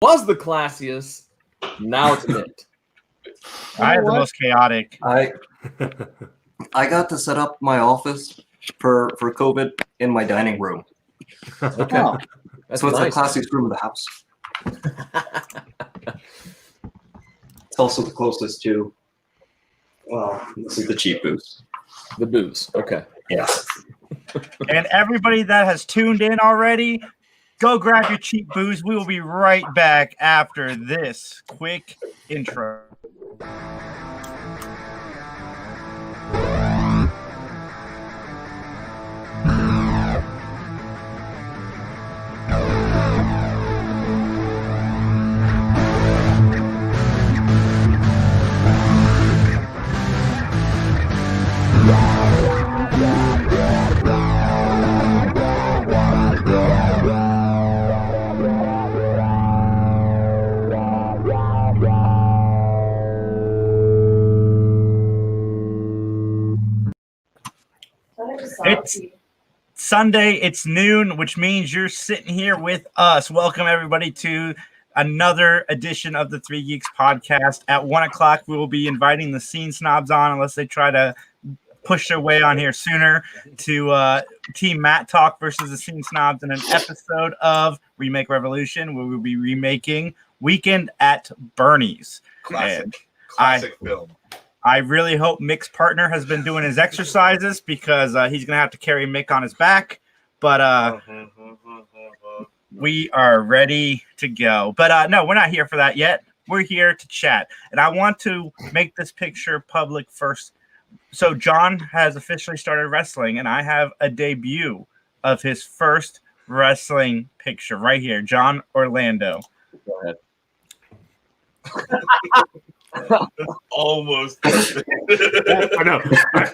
was the classiest. Now it's Mitt. I have the most chaotic. I got to set up my office for COVID in my dining room. Okay. Oh. That's So it's nice. the classiest room of the house. It's also the closest to, well, this is the cheap booze. The booze. Okay. Yeah. And everybody that has tuned in already, go grab your cheap booze. We will be right back after this quick intro. It's Sunday, it's noon, which means you're sitting here with us. Welcome, everybody, to another edition of the Three Geeks Podcast. At 1 o'clock, we will be inviting the Scene Snobs on, unless they try to push their way on here sooner, to Team Matt Talk versus the Scene Snobs in an episode of Remake Revolution, where we'll be remaking Weekend at Bernie's. Classic film. I really hope Mick's partner has been doing his exercises, because he's going to have to carry Mick on his back. But we are ready to go. But no, we're not here for that yet. We're here to chat. And I want to make this picture public first. So John has officially started wrestling, and I have a debut of his first wrestling picture right here. John Orlando. Go ahead. Almost. I know.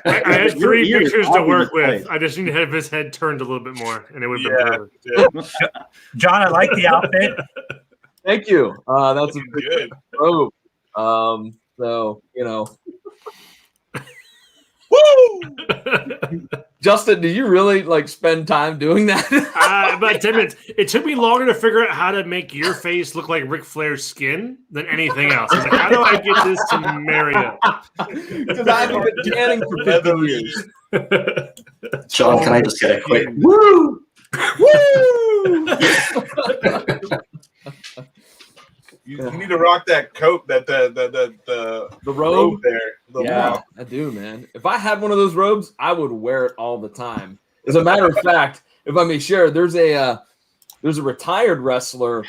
I had three pictures to work with. I just need to have his head turned a little bit more, and it would be perfect. John, I like the outfit. Thank you. That's Good. robe. So Woo! Justin, did you really spend time doing that? About 10 minutes. It took me longer to figure out how to make your face look like Ric Flair's skin than anything else. I was like, how do I get this to marry up? Because I've been tanning for 15 years. Sean, can I just get a quick woo? Woo! You need to rock that coat, the robe there. Yeah, I do, man. If I had one of those robes, I would wear it all the time. As a matter of fact, if I may share, there's a retired wrestler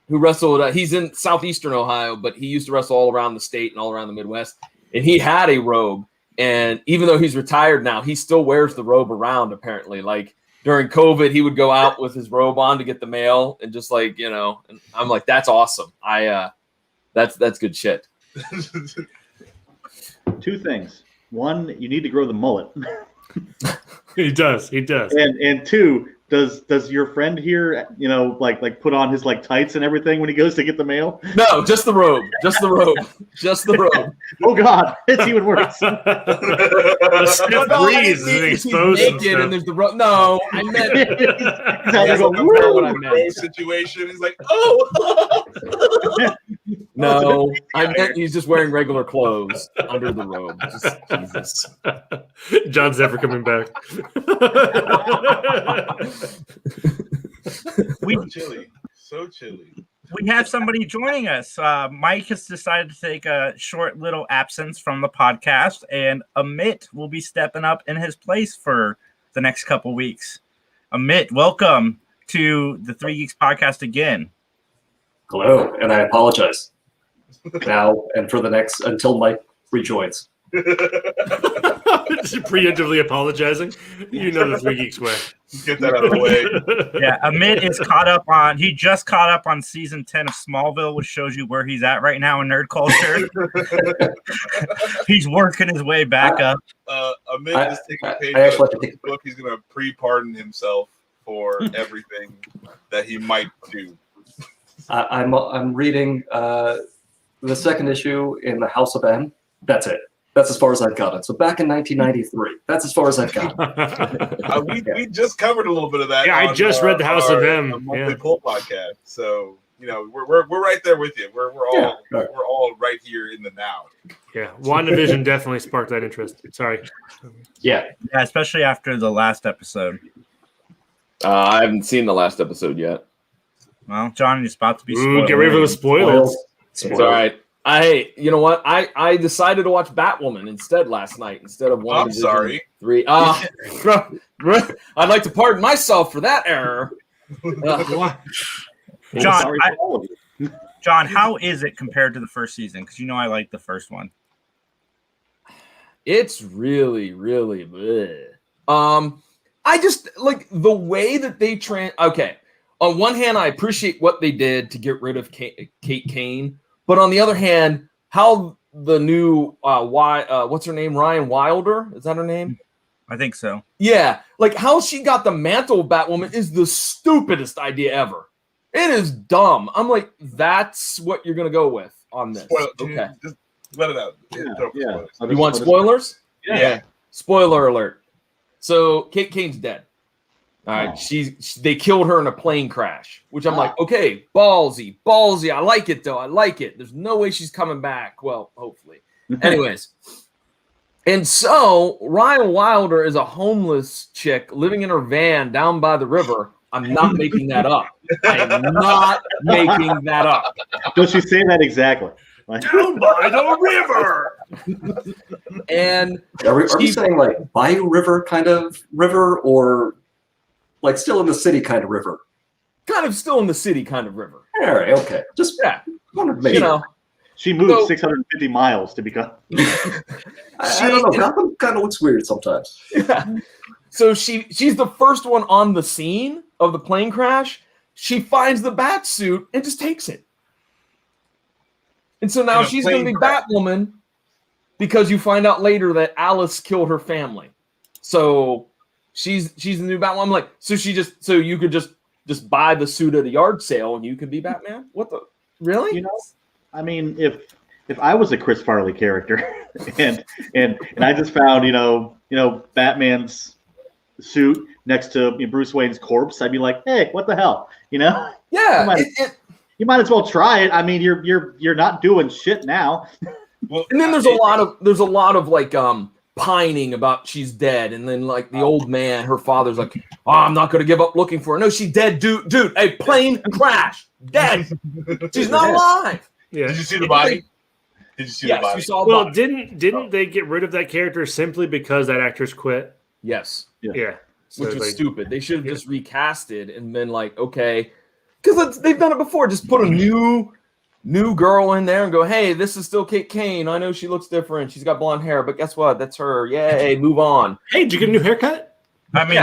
who wrestled. He's in southeastern Ohio, but he used to wrestle all around the state and all around the Midwest. And he had a robe, and even though he's retired now, he still wears the robe around. Apparently, during COVID, he would go out with his robe on to get the mail, and just and I'm like, that's awesome. That's good shit. Two things. One, you need to grow the mullet. He does. And two, does your friend here, put on his tights and everything when he goes to get the mail? No, just the robe. Just the robe. Just the robe. Oh God, it's even worse. The stiff breeze is exposed. Naked and there's the robe. No, I meant What I meant. Situation. He's like, oh. No, I meant he's just wearing regular clothes under the robe. Jesus. John's never coming back. So chilly. We have somebody joining us. Mike has decided to take a short little absence from the podcast, and Amit will be stepping up in his place for the next couple weeks. Amit, welcome to the Three Geeks Podcast again. Hello, and I apologize now and for the next until Mike rejoins. Preemptively apologizing. You know the Three Geeks way. Get that out of the way. Yeah, Amit is caught up on. He just caught up on season 10 of Smallville, which shows you where he's at right now in nerd culture. He's working his way back up. Amit is taking a page out of the book. He's going to pre-pardon himself for everything that he might do. I'm reading the second issue in the House of M. That's it. That's as far as I've gotten. So back in 1993, that's as far as I've gotten. We just covered a little bit of that. Yeah, I just read the House of M. Monthly Pull podcast. So we're right there with you. We're all right here in the now. Yeah, WandaVision definitely sparked that interest. Sorry. Yeah, especially after the last episode. I haven't seen the last episode yet. Well, John, it's about to be Ooh, spoiled. get rid of the spoilers. It's all right. You know what? I decided to watch Batwoman instead last night instead of WandaVision I'm sorry. 3. I'd like to pardon myself for that error. John, John, how is it compared to the first season? Because I like the first one. It's really, really bleh. I just like the way that they okay. On one hand, I appreciate what they did to get rid of Kate Kane, but on the other hand, how the new what's her name? Ryan Wilder? Is that her name? I think so. Yeah, like how she got the mantle of Batwoman is the stupidest idea ever. It is dumb. I'm like, that's what you're gonna go with on this. Okay, just let it out. Yeah. You want spoilers? Yeah. Spoiler alert. So Kate Kane's dead. All right, they killed her in a plane crash, which I'm like, okay, ballsy. I like it though. I like it. There's no way she's coming back. Well, hopefully. Anyways, and so Ryan Wilder is a homeless chick living in her van down by the river. I'm not making that up. I am not making that up. Does she say that exactly? Down by the river. And are we saying like Bayou River kind of river, or like still in the city kind of river? Kind of still in the city kind of river. All right, okay. Just wanted to make sure. She moved 650 miles to become. I don't know. Gotham kind of looks weird sometimes. Yeah. So she's the first one on the scene of the plane crash. She finds the bat suit and just takes it. And so now she's going to be Batwoman because you find out later that Alice killed her family. So she's the new Batwoman. I'm like, so you could just buy the suit at a yard sale and you could be Batman? What the really? I mean, if I was a Chris Farley character and I just found Batman's suit next to Bruce Wayne's corpse, I'd be like, hey, what the hell? Yeah. You might as well try it. I mean, you're not doing shit now. Well, and then there's a lot of like pining about she's dead, and then like the old man, her father's like, oh, I'm not gonna give up looking for her. No, she's dead, dude. A plane crash, dead. She's not alive. Yeah. Did you see the body? Did you see the body? You saw the body. Didn't they get rid of that character simply because that actress quit? Yes. Yeah. So which was stupid. They should have just recasted and been like, okay, because they've done it before. Just put a new girl in there and go, hey, this is still Kate Kane. I know she looks different. She's got blonde hair, but guess what? That's her. Yay, move on. Hey, did you get a new haircut? I mean,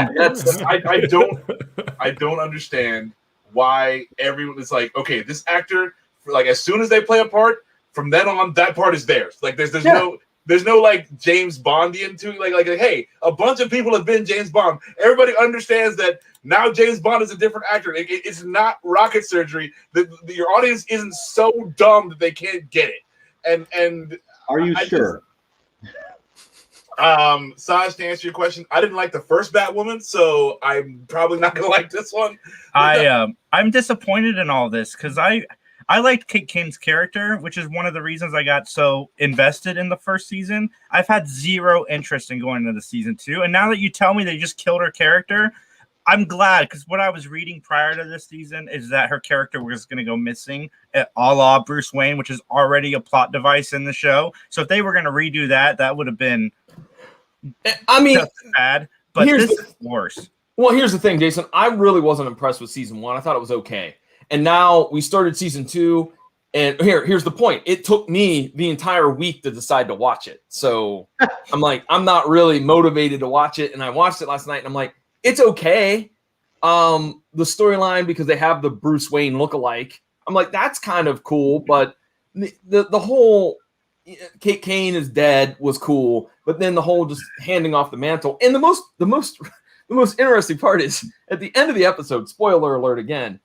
I don't understand why everyone is like, okay, this actor, like as soon as they play a part, from then on, that part is theirs. Like there's no like James Bondian to like hey, a bunch of people have been James Bond. Everybody understands that now James Bond is a different actor. It's not rocket surgery. Your audience isn't so dumb that they can't get it. And are you sure? Saj, to answer your question, I didn't like the first Batwoman, so I'm probably not gonna like this one. I'm disappointed in all this because I liked Kate Kane's character, which is one of the reasons I got so invested in the first season. I've had zero interest in going into the season 2. And now that you tell me they just killed her character, I'm glad, because what I was reading prior to this season is that her character was going to go missing, a la Bruce Wayne, which is already a plot device in the show. So if they were going to redo that, that would have been just bad. But this is worse. Well, here's the thing, Jason. I really wasn't impressed with season 1. I thought it was okay. And now we started season 2, and here's the point. It took me the entire week to decide to watch it. So I'm like, I'm not really motivated to watch it. And I watched it last night, and I'm like, it's okay. The storyline, because they have the Bruce Wayne lookalike, I'm like, that's kind of cool. But the whole Kate Kane is dead was cool. But then the whole just handing off the mantle. And the most interesting part is at the end of the episode, spoiler alert again,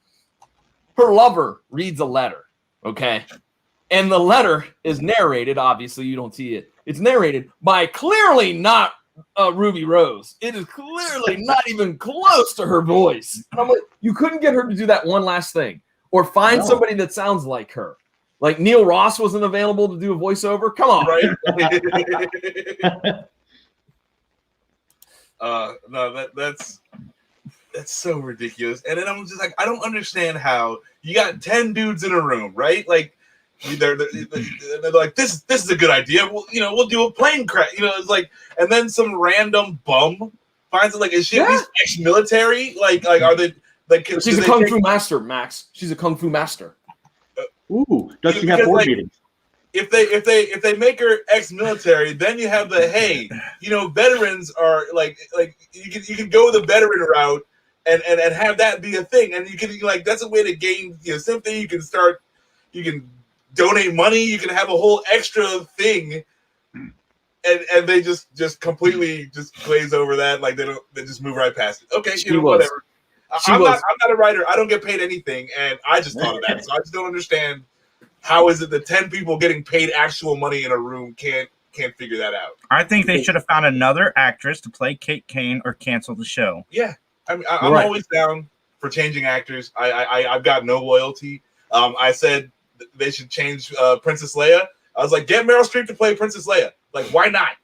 her lover reads a letter, okay? And the letter is narrated, obviously, you don't see it. It's narrated by clearly not Ruby Rose. It is clearly not even close to her voice. And I'm like, you couldn't get her to do that one last thing. Or find No. somebody that sounds like her. Like Neil Ross wasn't available to do a voiceover. Come on. Right? No, that's so ridiculous. And then I'm just like, I don't understand how you got 10 dudes in a room, right? Like they're like, this is a good idea. We'll do a plane crash. It's like, and then some random bum finds it. Like, is she at least ex-military? Like are they like? She's a kung fu master, Max. She's a kung fu master. Ooh, does she have board meetings? If they make her ex-military, then you have the veterans are like you can go the veteran route and have that be a thing, and you can that's a way to gain sympathy. You can donate money, you can have a whole extra thing, and they just completely just glaze over that, like they just move right past it. Okay, whatever. I'm not a writer. I don't get paid anything, and I just thought of that. So I just don't understand how is it that 10 people getting paid actual money in a room can't figure that out. I think they should have found another actress to play Kate Kane or cancel the show. Yeah, I mean, I'm always down for changing actors. I've got no loyalty. I said they should change Princess Leia. I was like, get Meryl Streep to play Princess Leia. Like, why not?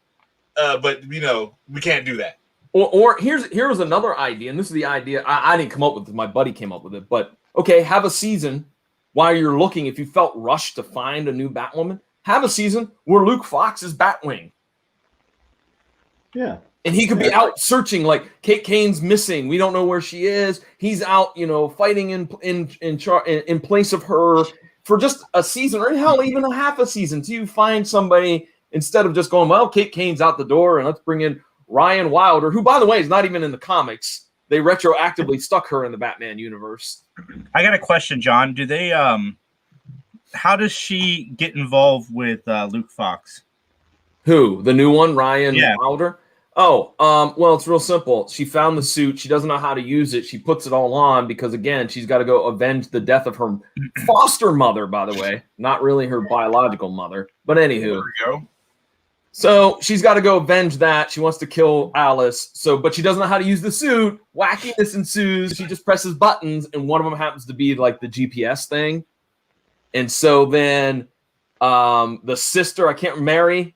But we can't do that. Or here's another idea, and this is the idea I didn't come up with it. My buddy came up with it. But okay, have a season while you're looking. If you felt rushed to find a new Batwoman, have a season where Luke Fox is Batwing. Yeah, and he could be out searching. Like Kate Kane's missing. We don't know where she is. He's out, fighting in place of her for just a season, or hell, even a half a season. So you find somebody instead of just going, well, Kate Kane's out the door, and let's bring in Ryan Wilder, who, by the way, is not even in the comics. They retroactively stuck her in the Batman universe. I got a question, John. Do they how does she get involved with Luke Fox? Who? The new one, Ryan Wilder? Oh, well, it's real simple. She found the suit. She doesn't know how to use it. She puts it all on because, again, she's got to go avenge the death of her foster mother, by the way. Not really her biological mother. But anywho. There we go. So she's got to go avenge that. She wants to kill Alice. But she doesn't know how to use the suit. Wackiness ensues. She just presses buttons, and one of them happens to be like the GPS thing. And so then the sister, I can't remember, Mary,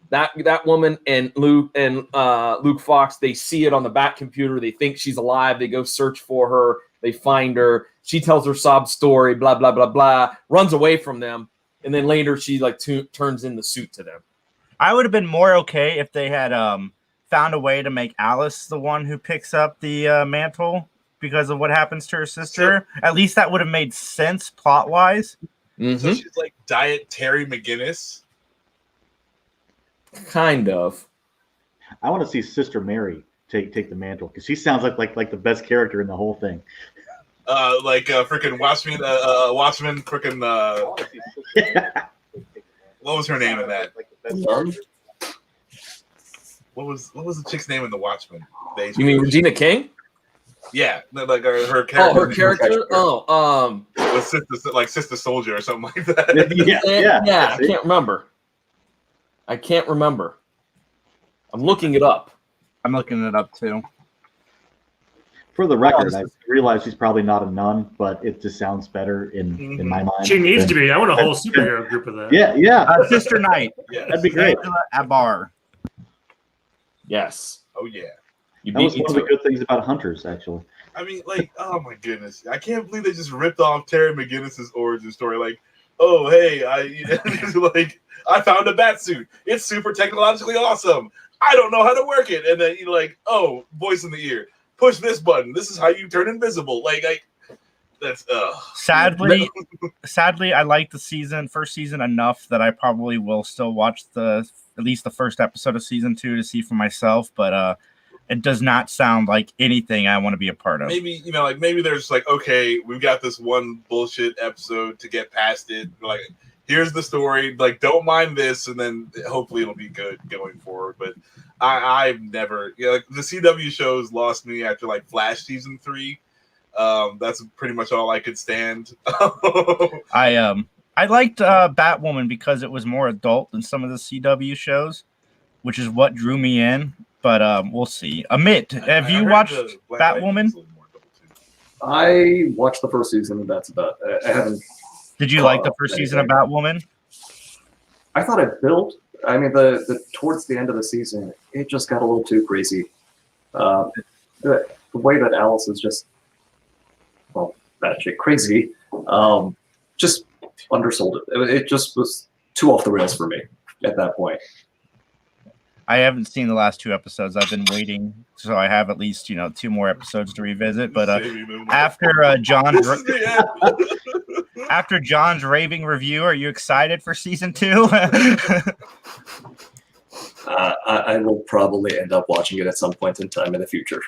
that woman and Luke Fox, they see it on the Bat computer. They think she's alive. They go search for her. They find her. She tells her sob story, blah, blah, blah, blah, runs away from them. And then later she turns in the suit to them. I would have been more okay if they had found a way to make Alice the one who picks up the mantle because of what happens to her sister. At least that would have made sense plot-wise. Mm-hmm. So she's like Diet Terry McGinnis? Kind of. I want to see Sister Mary take the mantle because she sounds like the best character in the whole thing. Freaking Watchmen, freaking what was her name in that? What was the chick's name in the Watchmen? You mean Regina King? Yeah, like her character. Oh, her character. Was Sister Soldier or something like that. Yeah. I can't remember. I'm looking it up. I'm looking it up too. For the record, I realize she's probably not a nun, but it just sounds better in my mind. She needs to be. I want a whole superhero group of that. Yeah. Sister Knight. Yes. That'd be great. Angela Abar. Yes. Oh yeah. That was one of the good things about Hunters, actually. I mean, oh my goodness, I can't believe they just ripped off Terry McGinnis's origin story. Like, oh hey, I found a bat suit. It's super technologically awesome. I don't know how to work it, and then oh, voice in the ear. Push this button. This is how you turn invisible. That's Sadly, I like the first season enough that I probably will still watch at least the first episode of season 2 to see for myself. But it does not sound like anything I want to be a part of. Maybe maybe there's okay, we've got this one bullshit episode to get past it. Here's the story. Don't mind this, and then hopefully it'll be good going forward. But I've never, the CW shows lost me after Flash season 3. That's pretty much all I could stand. I liked Batwoman because it was more adult than some of the CW shows, which is what drew me in. But we'll see. Amit, have you watched Batwoman? I watched the first season, and that's about it. I haven't. Did you like the first season of Batwoman? I thought it built. I mean, the towards the end of the season, it just got a little too crazy. The way that Alice is just, well, batshit crazy, just undersold it. It just was too off the rails for me at that point. I haven't seen the last 2 episodes. I've been waiting, so I have at least 2 more episodes to revisit. But after John's raving review, are you excited for season 2? I will probably end up watching it at some point in time in the future.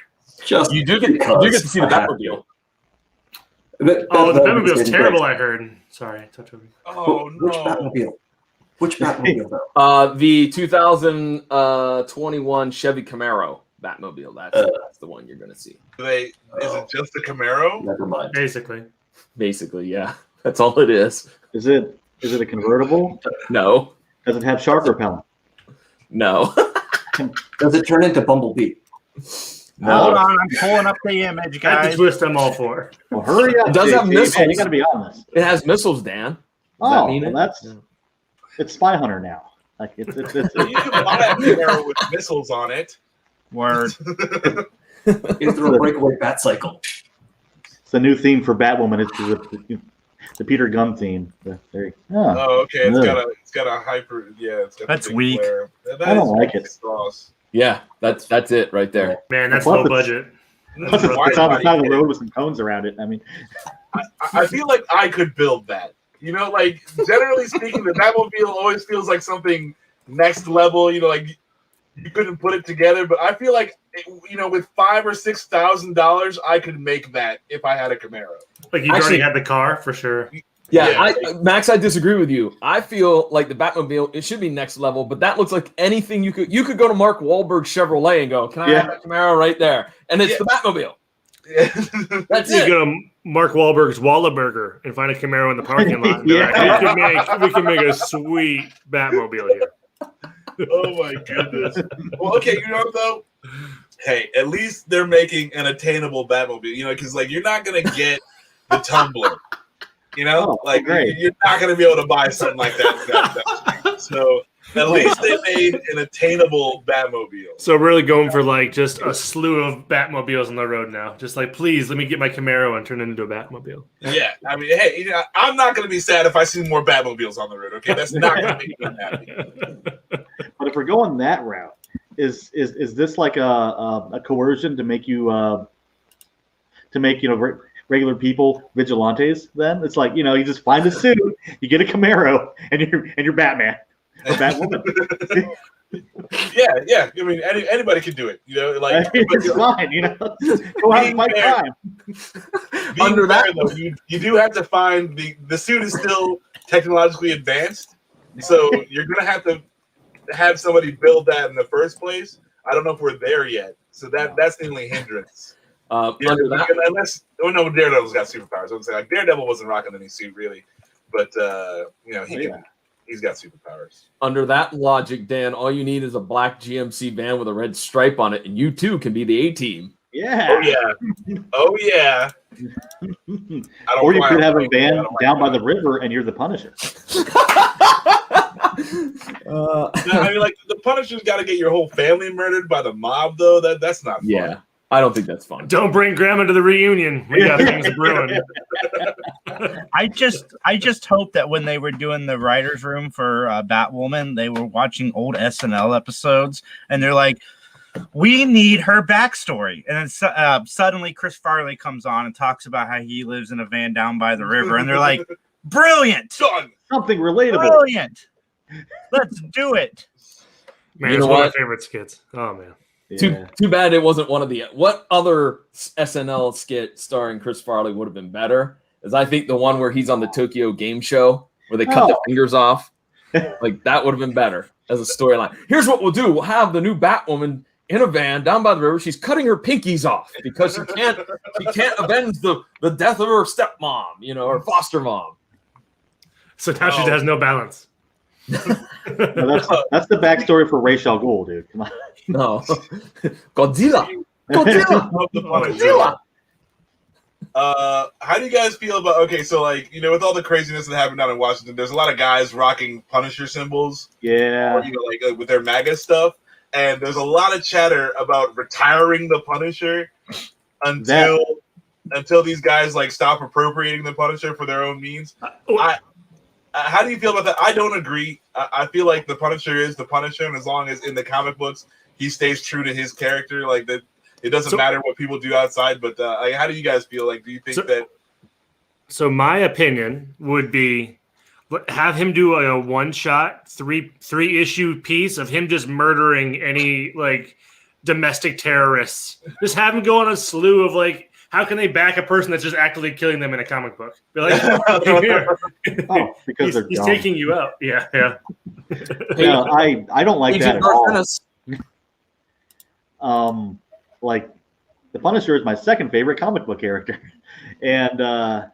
Just you do get to see the Batmobile. The Batmobile's terrible. I heard. Sorry, touch over. Oh no! Which Batmobile? Which Batmobile though? The 2021 Chevy Camaro Batmobile. That's the one you're going to see. Is it just a Camaro? Never mind. Basically, yeah. That's all it is. Is it a convertible? No. Does it have shark repellent? No. Does it turn into Bumblebee? No. Hold on, I'm pulling up the image, That's guys. the twist I'm all for. Well, hurry up. It does have JT, missiles. man, you got to be honest. It has missiles, Dan. Does that mean It's Spy Hunter now. Like it's You can buy a Camaro with missiles on it. Word. You throw a breakaway bat cycle. It's the new theme for Batwoman. It's the Peter Gunn theme. Oh, okay. It's got a hyper. Yeah, it's got. That's big weak. flare. I don't like it. Sauce. Yeah, that's it right there. Man, that's Plus low it's- budget. Plus, it's on the side of the road with some cones around it. I mean, I feel like I could build that. Like generally speaking, the Batmobile always feels like something next level. Like you couldn't put it together, but I feel like with $5,000 or $6,000, I could make that if I had a Camaro. Like you already had the car for sure. Yeah, Max, I disagree with you. I feel like the Batmobile, it should be next level, but that looks like anything you could go to Mark Wahlberg's Chevrolet and go, can I have that Camaro right there? And it's the Batmobile. That's You it. go to Mark Wahlberg's Wallaburger and find a Camaro in the parking lot. And we can make a sweet Batmobile here. Oh my goodness. Well, okay, you know what though? Hey, at least they're making an attainable Batmobile. Because you're not gonna get the Tumbler. Great. You're not gonna be able to buy something like that. So at least they made an attainable Batmobile. So really going for just a slew of Batmobiles on the road now. Just please let me get my Camaro and turn it into a Batmobile. Yeah, I mean, hey, I'm not gonna be sad if I see more Batmobiles on the road. Okay, that's not gonna make me happy. but if we're going that route, is this like a coercion to make you regular people vigilantes? Then it's like you just find a suit, you get a Camaro, and you're Batman or Batwoman. Yeah. I mean, anybody can do it. It's fine. Go out and fight crime. Under that, though, you do have to find the suit is still technologically advanced, so you're gonna have to have somebody build that in the first place. I don't know if we're there yet, so that's the only hindrance. Unless Daredevil's got superpowers. I'm saying Daredevil wasn't rocking any suit really, but he's got superpowers. Under that logic, Dan, all you need is a black GMC van with a red stripe on it, and you too can be the A-Team. Yeah. Oh yeah. Or you could have a van down by the river, and you're the Punisher. I mean, the Punisher's got to get your whole family murdered by the mob, though. That's not fun. Yeah, I don't think that's fun. Don't bring Grandma to the reunion. We got things brewing. I just hope that when they were doing the writers' room for Batwoman, they were watching old SNL episodes, and they're like, we need her backstory. And then suddenly Chris Farley comes on and talks about how he lives in a van down by the river, and they're like, brilliant! Done. Something relatable. Brilliant! Let's do it. Man, You it's know one of what? my favorite skits. Oh man. Yeah. Too bad it wasn't one of the. What other SNL skit starring Chris Farley would have been better? Is I think the one where he's on the Tokyo Game Show where they cut the fingers off. That would have been better as a storyline. Here's what we'll do: we'll have the new Batwoman in a van down by the river. She's cutting her pinkies off because she can't avenge the death of her stepmom, her foster mom. So now she has no balance. No, that's the backstory for Ra's al Ghul, dude. Come on. No, Godzilla. How do you guys feel about? Okay, so like with all the craziness that happened down in Washington, there's a lot of guys rocking Punisher symbols. Yeah. Or, like with their MAGA stuff, and there's a lot of chatter about retiring the Punisher until these guys like stop appropriating the Punisher for their own means. How do you feel about that? I don't agree. I feel like the Punisher is the Punisher, and as long as in the comic books he stays true to his character, like that, it doesn't matter what people do outside. But like, how do you guys feel? Like, do you think that? So my opinion would be, have him do a one-shot, three issue piece of him just murdering any like domestic terrorists. Just have him go on a slew of like, how can they back a person that's just actively killing them in a comic book? Be like, because he's taking you out. Yeah. No, I don't like that at all. Like the Punisher is my second favorite comic book character, and I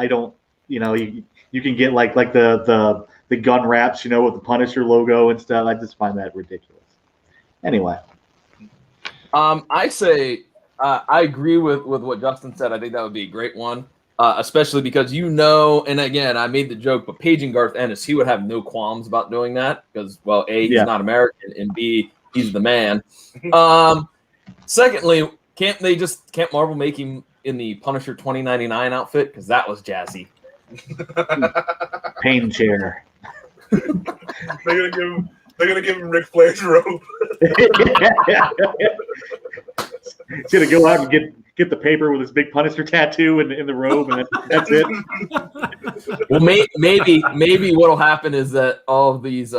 don't. You can get like the gun wraps, with the Punisher logo and stuff. I just find that ridiculous. Anyway, I say I agree with what Justin said. I think that would be a great one, especially because and again, I made the joke, but paging Garth Ennis, he would have no qualms about doing that because, well, A, he's not American, and B, he's the man. Secondly, can't Marvel make him in the Punisher 2099 outfit? Because that was jazzy. Pain chair. They're gonna give him Ric Flair's robe. He's gonna go out and get the paper with his big Punisher tattoo in the robe, and that's it. Well, maybe what'll happen is that all these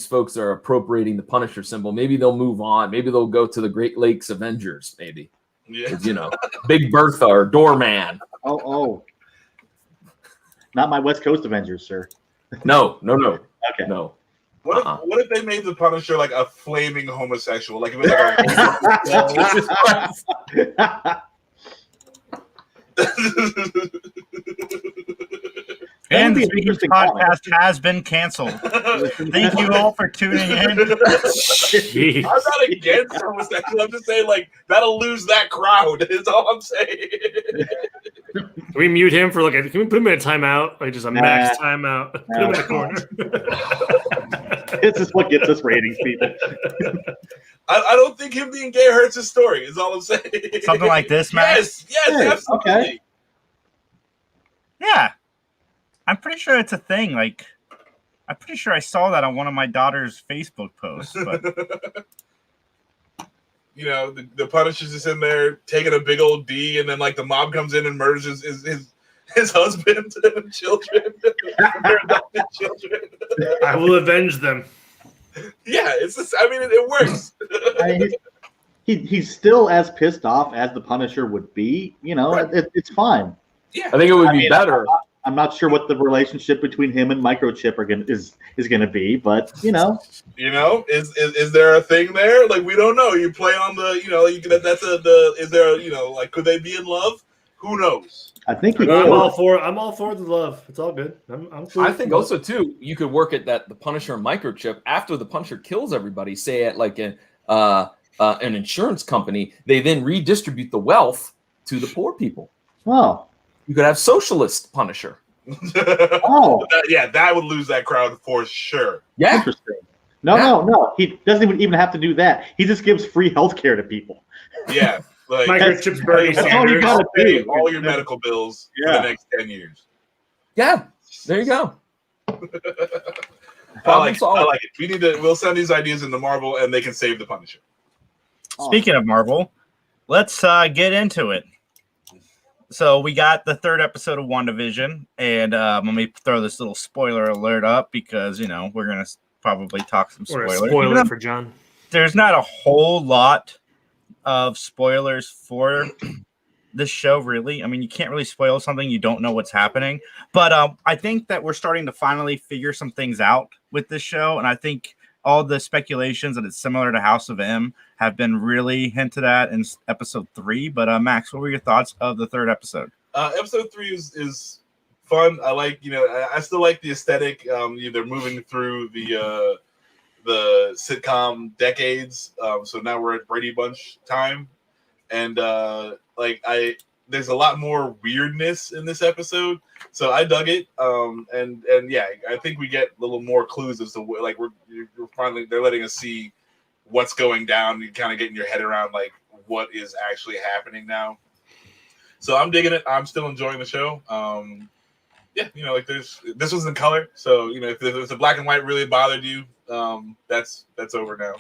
folks are appropriating the Punisher symbol. Maybe they'll move on. Maybe they'll go to the Great Lakes Avengers. Maybe, Big Bertha or Doorman. Oh. Not my West Coast Avengers, sir. No. Okay. No. What if they made the Punisher like a flaming homosexual? Like if it was like And the Geeks Podcast has been canceled. Thank you all for tuning in. I'm not against homosexual. I'm just saying, like, that'll lose that crowd. Is all I'm saying. Can we mute him for can we put him in a timeout? Like just a max timeout. Put him in the corner. This is what gets us ratings, people. I don't think him being gay hurts his story. Is all I'm saying. Something like this, Max? Yes, absolutely. Okay. Yeah. I'm pretty sure it's a thing. Like, I'm pretty sure I saw that on one of my daughter's Facebook posts. But the Punisher's just in there taking a big old D, and then like the mob comes in and murders his husband and children, their adopted children. I will avenge them. Yeah, it works. He's still as pissed off as the Punisher would be. Right. It's fine. Yeah, I think it would be better. I'm not sure what the relationship between him and Microchip is going to be, but is there a thing there? Like, we don't know. You play on the, is there could they be in love? Who knows? I think I'm all for the love. It's all good. I'm cool. I think also too, you could work it that the Punisher and Microchip, after the Punisher kills everybody, say at like an insurance company, they then redistribute the wealth to the poor people. Oh. You could have socialist Punisher. Oh. That would lose that crowd for sure. Yeah. Interesting. No. He doesn't even have to do that. He just gives free health care to people. Yeah. Like, Microchip's Bernie that's all you Sanders. gotta pay do. all your medical bills for the next 10 years. Yeah. There you go. I like it. We'll send these ideas into Marvel and they can save the Punisher. Speaking of Marvel, let's get into it. So we got the third episode of WandaVision, and let me throw this little spoiler alert up because, we're going to probably talk some spoilers. Spoiler for John. There's not a whole lot of spoilers for this show, really. I mean, you can't really spoil something you don't know what's happening. But I think that we're starting to finally figure some things out with this show, and I think all the speculations that it's similar to House of M have been really hinted at in episode 3. But Max, what were your thoughts of the third episode? Episode 3 is fun. I like, I still like the aesthetic. They're moving through the sitcom decades. So now we're at Brady Bunch time, and the there's a lot more weirdness in this episode, so I dug it. And yeah, I think we get a little more clues as to like we're finally they're letting us see what's going down. You kind of getting your head around like what is actually happening now. So I'm digging it. I'm still enjoying the show. Yeah, like this was in color, so if the black and white really bothered you, that's over now.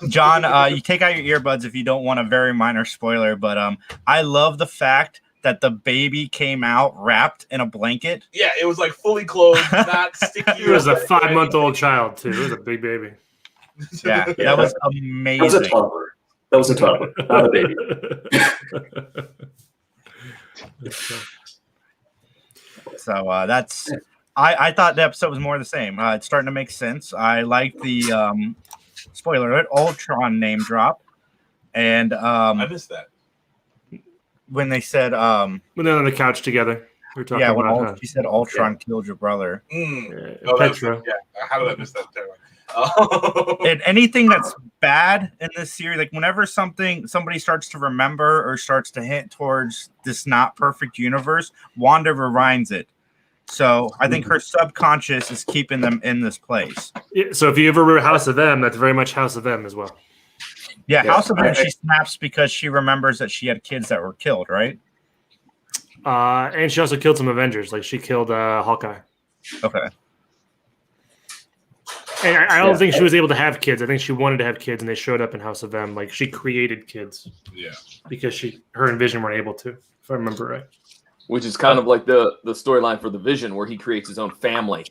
John, you take out your earbuds if you don't want a very minor spoiler, but I love the fact that the baby came out wrapped in a blanket. Yeah, it was like fully clothed, not sticky. It was a 5-month-old child too. It was a big baby. Yeah, that was amazing. That was a toddler, not a baby. So that's. I thought the episode was more of the same. It's starting to make sense. I like the spoiler alert, Ultron name drop, and I missed that when they said when they're on the couch together. We're talking about she said Ultron killed your brother. Petra. How did I miss that? And anything that's bad in this series, like whenever somebody starts to remember or starts to hint towards this not perfect universe, Wanda reminds it. So I think her subconscious is keeping them in this place. Yeah, so if you ever remember House of M, that's very much House of M as well. Yeah, House of M, she snaps because she remembers that she had kids that were killed, right? And she also killed some Avengers. Like she killed Hawkeye. Okay. And I don't think she was able to have kids. I think she wanted to have kids, and they showed up in House of M. Like she created kids. Yeah. Because her and Vision weren't able to, if I remember right. Which is kind of like the storyline for the Vision, where he creates his own family.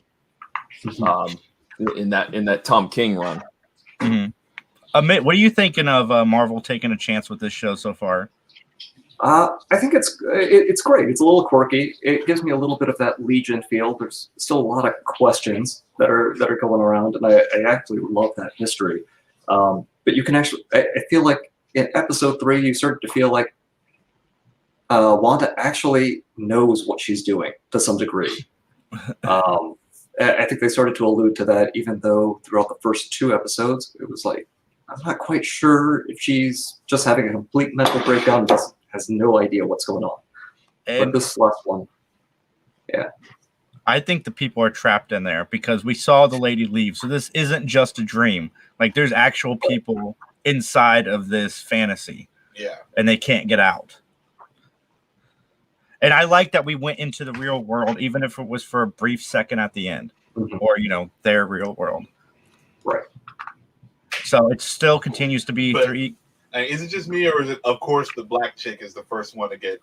In that Tom King run. Mm-hmm. Mitt, what are you thinking of Marvel taking a chance with this show so far? I think it's great. It's a little quirky. It gives me a little bit of that Legion feel. There's still a lot of questions that are going around, and I actually love that mystery. But you can actually, I feel like in episode 3, you started to feel like Wanda actually knows what she's doing to some degree. I think they started to allude to that, even though throughout the first 2 episodes, it was like, I'm not quite sure if she's just having a complete mental breakdown and has no idea what's going on. But this last one, yeah. I think the people are trapped in there because we saw the lady leave. So this isn't just a dream. Like there's actual people inside of this fantasy. Yeah. And they can't get out. And I like that we went into the real world, even if it was for a brief second at the end, or their real world. Right. So it still continues to be 3. Is it just me, or is it? Of course, the black chick is the first one to get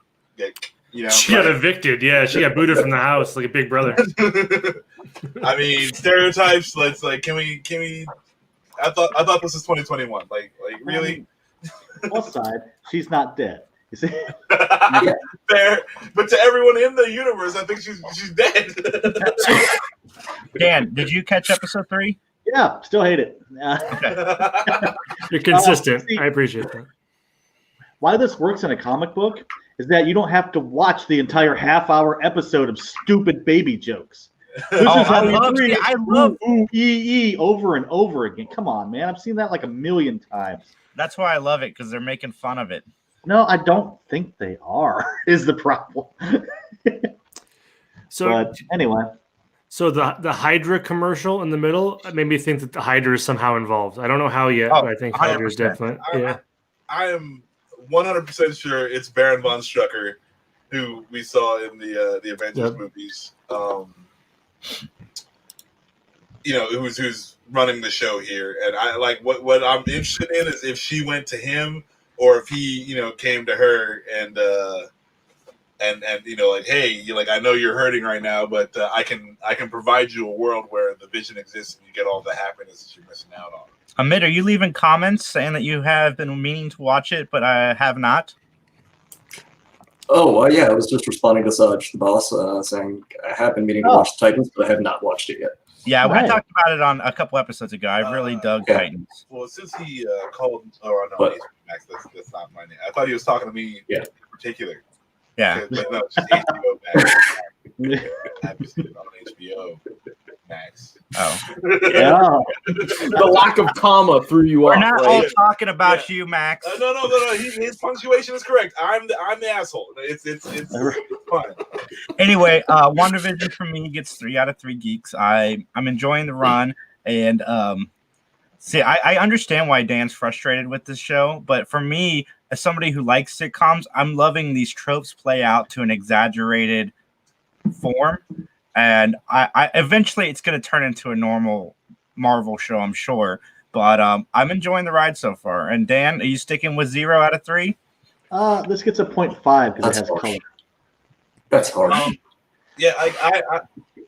She got evicted. Yeah, she got booted from the house like a big brother. I mean, stereotypes. Let's can we? I thought this was 2021. Like really? Plus side, she's not dead. You see? Fair, but to everyone in the universe, I think she's dead. Dan, did you catch episode 3? Yeah, still hate it. Okay. You're consistent. I appreciate that. Why this works in a comic book is that you don't have to watch the entire half-hour episode of stupid baby jokes. This is how I love over and over again. Come on, man. I've seen that like a million times. That's why I love it, because they're making fun of it. No, I don't think they are, is the problem. But anyway. So the Hydra commercial in the middle made me think that the Hydra is somehow involved. I don't know how yet, but I think Hydra is definitely. Yeah. I am 100% sure it's Baron von Strucker, who we saw in the Avengers movies. Who's running the show here, and I like what I'm interested in is if she went to him or if he came to her and hey, I know you're hurting right now, but I can provide you a world where the Vision exists and you get all the happiness that you're missing out on. Amit, are you leaving comments saying that you have been meaning to watch it, but I have not? Oh, yeah, I was just responding to Saj, the boss, saying I have been meaning to watch Titans, but I have not watched it yet. Yeah, I talked about it on a couple episodes ago. I really dug Titans. Well, since he called, Max, that's not my name. I thought he was talking to me in particular. Yeah. But no, it's just HBO Max. I've seen it on HBO. Max. Oh, Yeah. The lack of comma threw you we're off. not right? all talking about you, Max. No. His punctuation is correct. I'm the asshole. It's fun. Anyway, WandaVision for me gets 3 out of 3 geeks. I'm enjoying the run, and see, I understand why Dan's frustrated with this show, but for me, as somebody who likes sitcoms, I'm loving these tropes play out to an exaggerated form, and I eventually it's going to turn into a normal Marvel show, I'm sure. But I'm enjoying the ride so far. And Dan, are you sticking with 0 out of 3? This gets a 0.5 because That's it has harsh. color. That's hard. Yeah,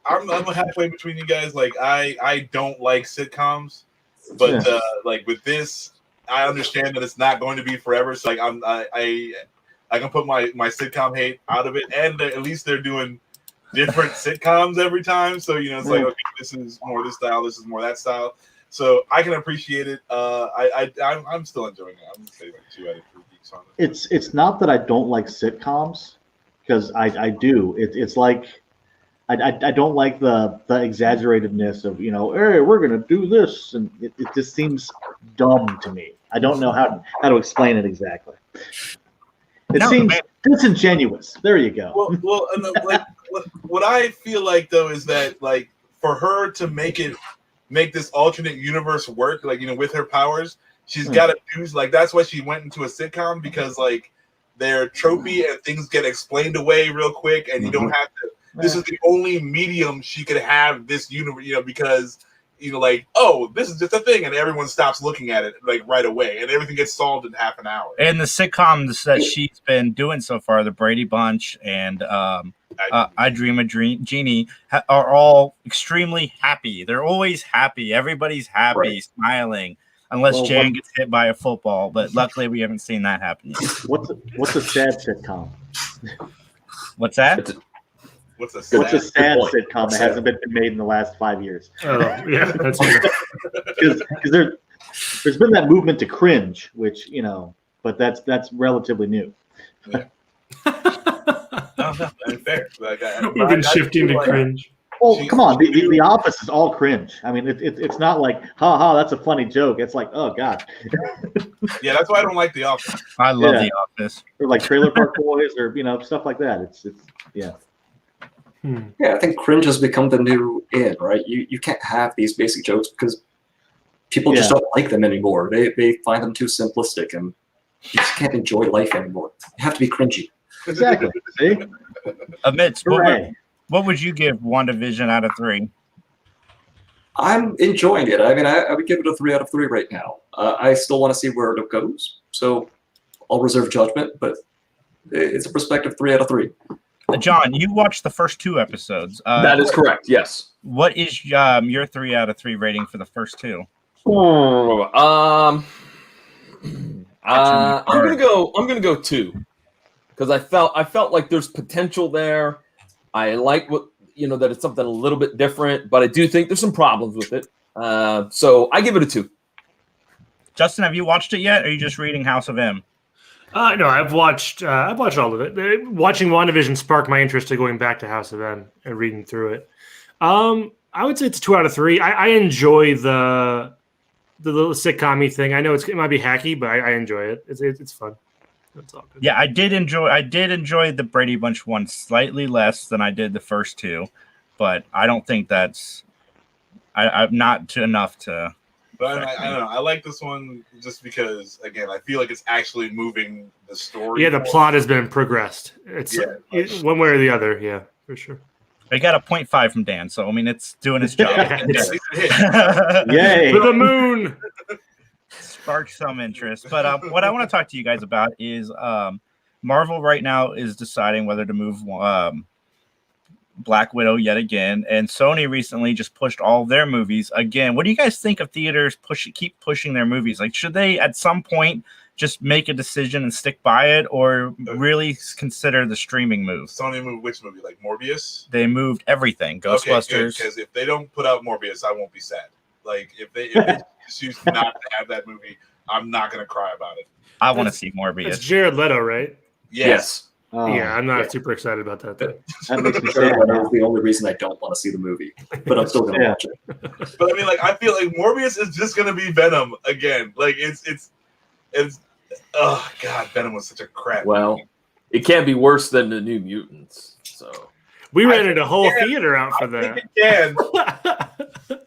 I'm halfway between you guys. Like I don't like sitcoms, but like with this, I understand that it's not going to be forever. So like I can put my sitcom hate out of it, and at least they're doing different sitcoms every time. So it's like, okay, this is more this style, this is more that style. So I can appreciate it. I'm still enjoying it. I'm gonna say like 2 out of 3 geeks on it. It's not that I don't like sitcoms, because I do. It's like I don't like the exaggeratedness of hey, we're gonna do this, and it just seems dumb to me. I don't know how to explain it exactly. It seems disingenuous. There you go. Well, and like what I feel like though is that like for her to make this alternate universe work, like with her powers, she's got to do like that's why she went into a sitcom, because like they're tropey and things get explained away real quick, and you don't have to. This is the only medium she could have this universe, because like, oh, this is just a thing, and everyone stops looking at it like right away, and everything gets solved in half an hour. And the sitcoms that she's been doing so far, the Brady Bunch and I Dream a Genie, are all extremely happy. They're always happy. Everybody's happy, smiling, unless Jan gets hit by a football. But luckily, we haven't seen that happen yet. What's a sad sitcom? What's that? What's a sad sitcom that hasn't been made in the last 5 years? Oh, yeah, that's because there's been that movement to cringe, which but that's relatively new. Yeah. Fair. Like, we've been shifting to cringe. Well, come on, the Office is all cringe. I mean, it's not like that's a funny joke. It's like, oh god. Yeah, that's why I don't like The Office. I love The Office. Or like Trailer Park Boys, or stuff like that. It's yeah. Yeah, I think cringe has become the new in, right? You can't have these basic jokes because people just don't like them anymore. They find them too simplistic, and you just can't enjoy life anymore. You have to be cringy. Exactly. See? Amidst, what would you give WandaVision out of 3? I'm enjoying it. I mean, I would give it a 3 out of 3 right now. I still want to see where it goes, so I'll reserve judgment, but it's a prospective 3 out of 3. John, you watched the first 2 episodes. That is correct. Yes. What is your 3 out of 3 rating for the first 2? I'm gonna go 2, because I felt like there's potential there. I like what that it's something a little bit different, but I do think there's some problems with it. So I give it a 2. Justin, have you watched it yet? Or are you just reading House of M? No, I've watched all of it. Watching WandaVision sparked my interest to going back to House of M and reading through it. I would say it's 2 out of 3. I enjoy the little sitcom-y thing. I know it might be hacky, but I enjoy it. It's fun. That's all good. Yeah, I did enjoy the Brady Bunch one slightly less than I did the first 2, but I don't think that's I'm not enough to. But I don't know. I like this one just because, again, I feel like it's actually moving the story. Yeah, the plot has been progressed. It's one way or the other. Yeah, for sure. I got a 0.5 from Dan, so I mean it's doing its job. Yay! For the moon. Sparked some interest, but what I want to talk to you guys about is Marvel right now is deciding whether to move Black Widow yet again, and Sony recently just pushed all their movies again. What do you guys think of theaters keep pushing their movies? Like, should they at some point just make a decision and stick by it, or really consider the streaming move? Sony moved which movie? Like Morbius? They moved everything. Ghostbusters. Because if they don't put out Morbius, I won't be sad. Like if they choose not to have that movie, I'm not gonna cry about it. I want to see Morbius. It's Jared Leto, right? Yes. Yeah, I'm not super excited about that. Though. That makes me That sad. was the only reason I don't want to see the movie, but I'm still gonna watch it. But I mean, like, I feel like Morbius is just gonna be Venom again. Like, it's. Oh God, Venom was such a crap. Well, it can't be worse than the New Mutants. So We rented a whole theater out for I think that. it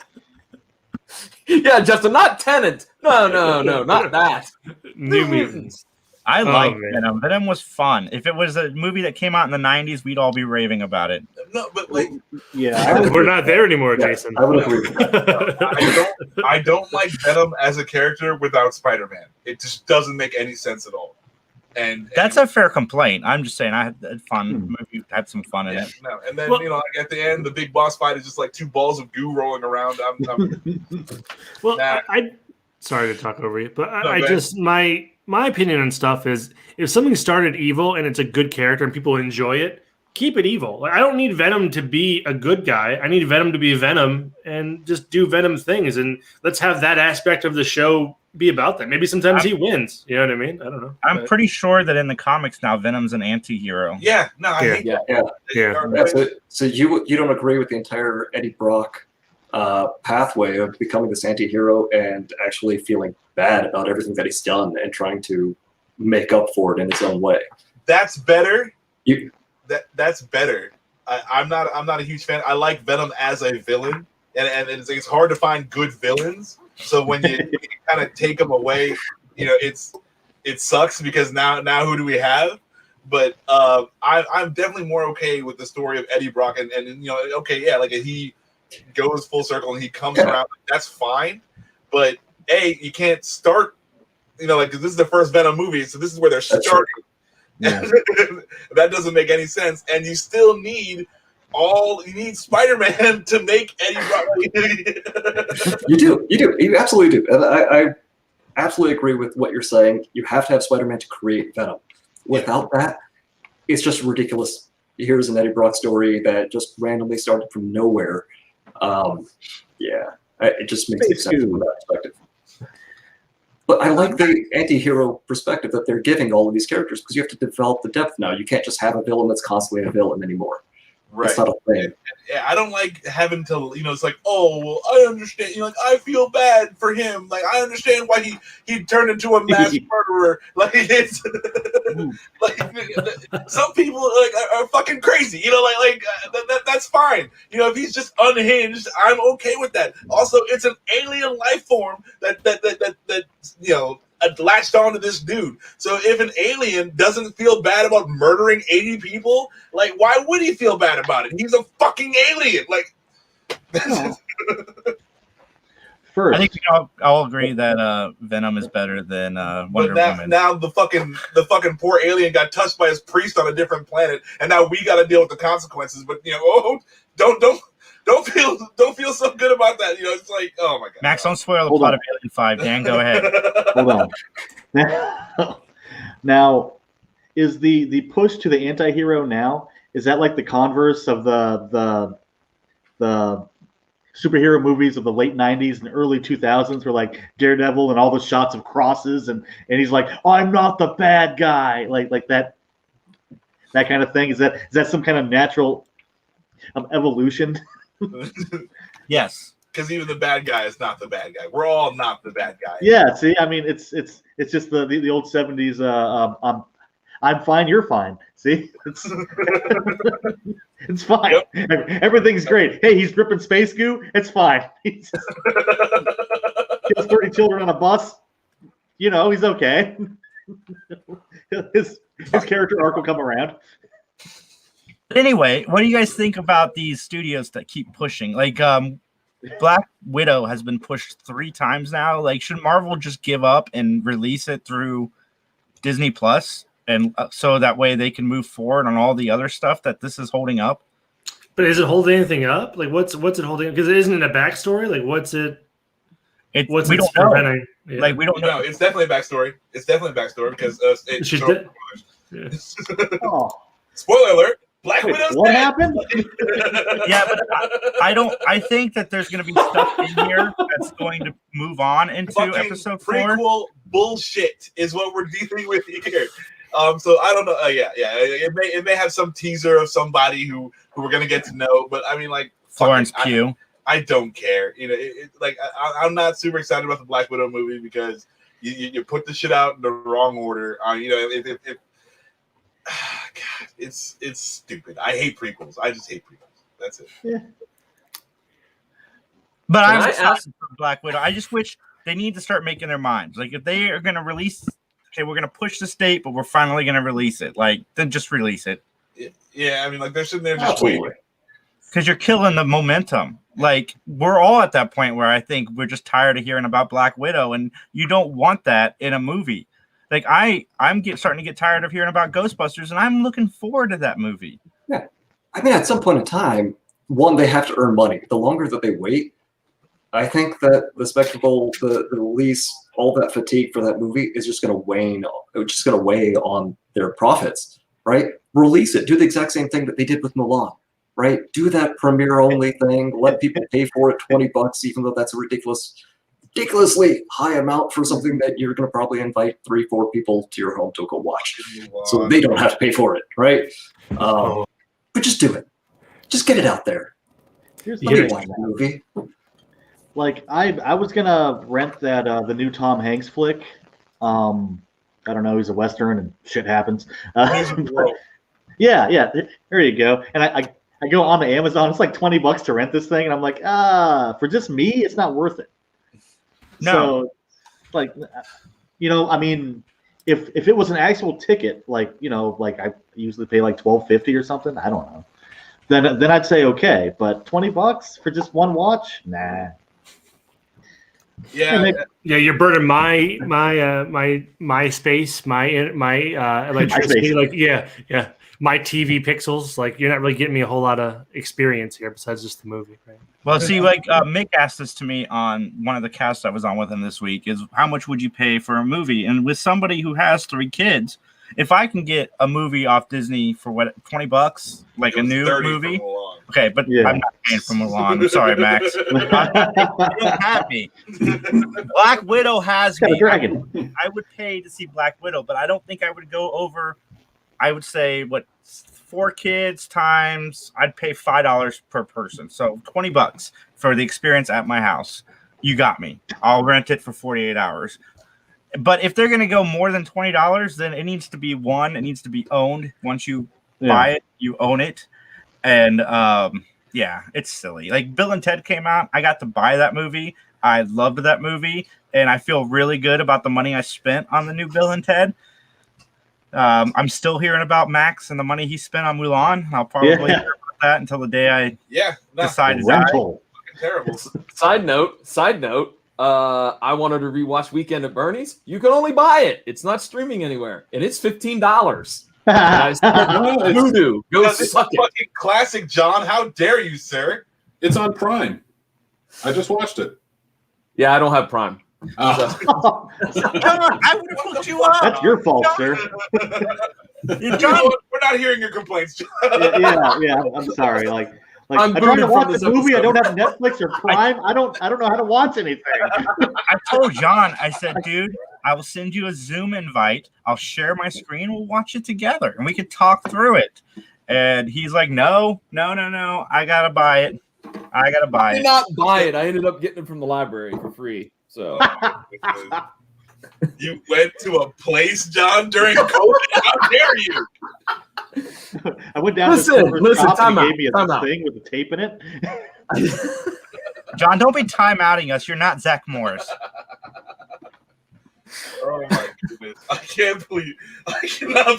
can. yeah, Justin, not Tenet. No, not that. New Mutants. I like man. Venom. Venom was fun. If it was a movie that came out in the 90s, we'd all be raving about it. No, but like, Yeah, We're not there anymore, Yeah, Jason. I would agree with that. I don't like Venom as a character without Spider-Man. It just doesn't make any sense at all. And That's a fair complaint. I'm just saying I had fun. Movie had some fun in it. No, and then Well- like at the end, the big boss fight is just like two balls of goo rolling around. Well, Nah. I sorry to talk over you, but No, I go just my opinion on stuff is if something started evil and it's a good character and people enjoy it, keep it evil. Like, I don't need Venom to be a good guy. I need Venom to be Venom and just do Venom things, and let's have that aspect of the show be about that. Maybe sometimes he wins. You know what I mean? I don't know. I'm pretty sure that in the comics now, Venom's an anti-hero. Yeah, no, I hate Yeah. that. Yeah. So you don't agree with the entire Eddie Brock pathway of becoming this anti-hero and actually feeling bad about everything that he's done and trying to make up for it in his own way. That's better. You That's better. I'm not a huge fan. I like Venom as a villain, and it's hard to find good villains. So when you kind of take them away, you know, it sucks because now who do we have? But I'm definitely more okay with the story of Eddie Brock, and you know, okay, yeah, like he goes full circle and he comes around. That's fine, but you can't start. You know, like this is the first Venom movie, so this is where they're starting. Yeah. That doesn't make any sense, and you still need Spider-Man to make Eddie Brock. You absolutely do. And I absolutely agree with what you're saying. You have to have Spider-Man to create Venom. Without that, it's just ridiculous. Here's an Eddie Brock story that just randomly started from nowhere. It just makes no sense from that perspective. But I like the anti-hero perspective that they're giving all of these characters because you have to develop the depth now. You can't just have a villain that's constantly a villain anymore. Right. It's not a thing. Yeah, I don't like having to, you know, it's like, oh, well, I understand. You know, like, I feel bad for him. Like, I understand why he turned into a mass murderer. Like, it's like some people are fucking crazy. You know, that's fine. You know, if he's just unhinged, I'm okay with that. Also, it's an alien life form that you know, latched onto this dude. So if an alien doesn't feel bad about murdering 80 people, like, why would he feel bad about it? He's a fucking alien. Like, First, I think we all agree that Venom is better than Wonder Woman. Now the fucking poor alien got touched by his priest on a different planet, and now we got to deal with the consequences. But you know, don't feel so good about that. You know, it's like, oh my god. Max, don't spoil the plot of Alien 5. Dan, go ahead. hold on. Now, is the push to the anti-hero now? Is that like the converse of the superhero movies of the late 90s and early 2000s where like Daredevil and all the shots of crosses and he's like, I'm not the bad guy, like that kind of thing? Is that some kind of natural evolution? Yes. Because even the bad guy is not the bad guy. We're all not the bad guy. Yeah, see, I mean, it's just the old 70s. I'm fine, you're fine. See, it's fine. Yep. Everything's great. Hey, he's dripping space goo. It's fine. He kills 30 children on a bus. You know, he's okay. His character arc will come around. But anyway, what do you guys think about these studios that keep pushing? Like, Black Widow has been pushed 3 times now. Like, should Marvel just give up and release it through Disney Plus, and so that way they can move forward on all the other stuff that this is holding up? But is it holding anything up? Like, what's it holding up? Because it isn't a backstory. Like, what's it? We don't know. Yeah. Like, we don't know. No, it's definitely a backstory. It's definitely a backstory because She's dead. Yeah. Oh, spoiler alert. Black Widow's what dead. happened? Yeah, but I think that there's going to be stuff in here that's going to move on into Fucking episode 4. prequel bullshit is what we're dealing with here. So I don't know. It may have some teaser of somebody who we're gonna get to know, but I mean, like Florence Pugh. I don't care. You know, I'm not super excited about the Black Widow movie because you put the shit out in the wrong order. You know, if God, it's stupid. I hate prequels. I just hate prequels. That's it. Yeah. But I'm excited for Black Widow. I just wish they need to start making their minds. Like, if they are going to release, okay, we're going to push this date, but we're finally going to release it. Like, then just release it. Yeah, I mean, like, they're sitting there just tweeting. Because you're killing the momentum. Like, we're all at that point where I think we're just tired of hearing about Black Widow, and you don't want that in a movie. Like, I'm starting to get tired of hearing about Ghostbusters, and I'm looking forward to that movie. Yeah. I mean, at some point in time, one, they have to earn money. The longer that they wait, I think that the spectacle, the release, all that fatigue for that movie is just going to weigh on their profits, right? Release it. Do the exact same thing that they did with Mulan, right? Do that premiere only thing. Let people pay for it $20, even though that's a ridiculously high amount for something that you're going to probably invite 3-4 people to your home to go watch, so they don't have to pay for it, right? But just do it. Just get it out there. Let me watch that movie. Like, I was gonna rent that the new Tom Hanks flick. I don't know, he's a Western and shit happens. Yeah, there you go. And I go on to Amazon. It's like $20 to rent this thing, and I'm like, for just me, it's not worth it. No, so, like, you know, I mean, if it was an actual ticket, like, you know, like I usually pay like $12.50 or something. I don't know. Then I'd say okay, but $20 for just one watch, nah. Yeah, you're burning my space, my electricity, like my TV pixels. Like, you're not really getting me a whole lot of experience here besides just the movie, right? Well, see, like Mick asked this to me on one of the casts I was on with him this week, is how much would you pay for a movie? And with somebody who has 3 kids, if I can get a movie off Disney for what, $20, like a new movie, okay, but I'm not paying for Mulan. I'm sorry, Max. You don't have me. Black Widow has me. I would pay to see Black Widow, but I don't think I would go over. I would say 4 kids times. I'd pay $5 per person, so $20 for the experience at my house. You got me. I'll rent it for 48 hours. But if they're going to go more than $20, then it needs to be it needs to be owned. Once you buy it, you own it. And it's silly. Like, Bill and Ted came out. I got to buy that movie. I loved that movie. And I feel really good about the money I spent on the new Bill and Ted. I'm still hearing about Max and the money he spent on Mulan. I'll probably hear about that until the day I decide to die. Terrible. Side note. I wanted to rewatch Weekend at Bernie's. You can only buy it. It's not streaming anywhere, and it's $15. Voodoo, go suck it. Fucking classic, John. How dare you, sir? It's on Prime. I just watched it. Yeah, I don't have Prime. John, I would have hooked you up. That's your fault, sir. John, we're not hearing your complaints, John. Yeah. I'm sorry. Like I'm trying to watch this movie. I don't have Netflix or Prime. I don't know how to watch anything. I told John, I said, dude, I will send you a Zoom invite. I'll share my screen. We'll watch it together, and we can talk through it. And he's like, no. I gotta buy it. I did not buy it. I ended up getting it from the library for free. So you went to a place, John, during COVID? How dare you? I went down to the shop and he gave me a thing with the tape in it. John, don't be time-outing us. You're not Zach Morris. Oh my goodness! I cannot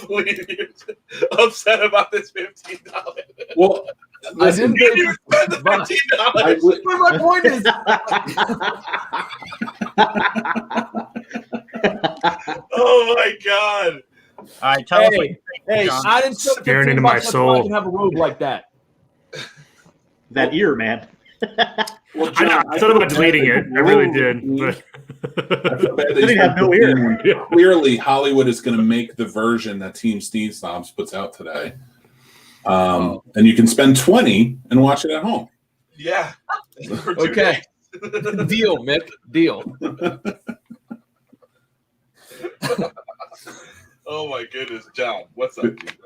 believe you're upset about this $15. Well, I didn't spend the $15. But my point is, oh my god! All right, tell us what you think, hey, John. I didn't spend Staring into $15 my so I soul. can have a robe like that. That ear, man. Well, John, I thought about deleting it. I really did. But I feel bad that Didn't have no ear. Clearly, Hollywood is going to make the version that Team Steve Snobs puts out today. And you can spend $20 and watch it at home. Yeah. Okay. Deal, Mick. Deal. Oh my goodness, John, what's up, dude?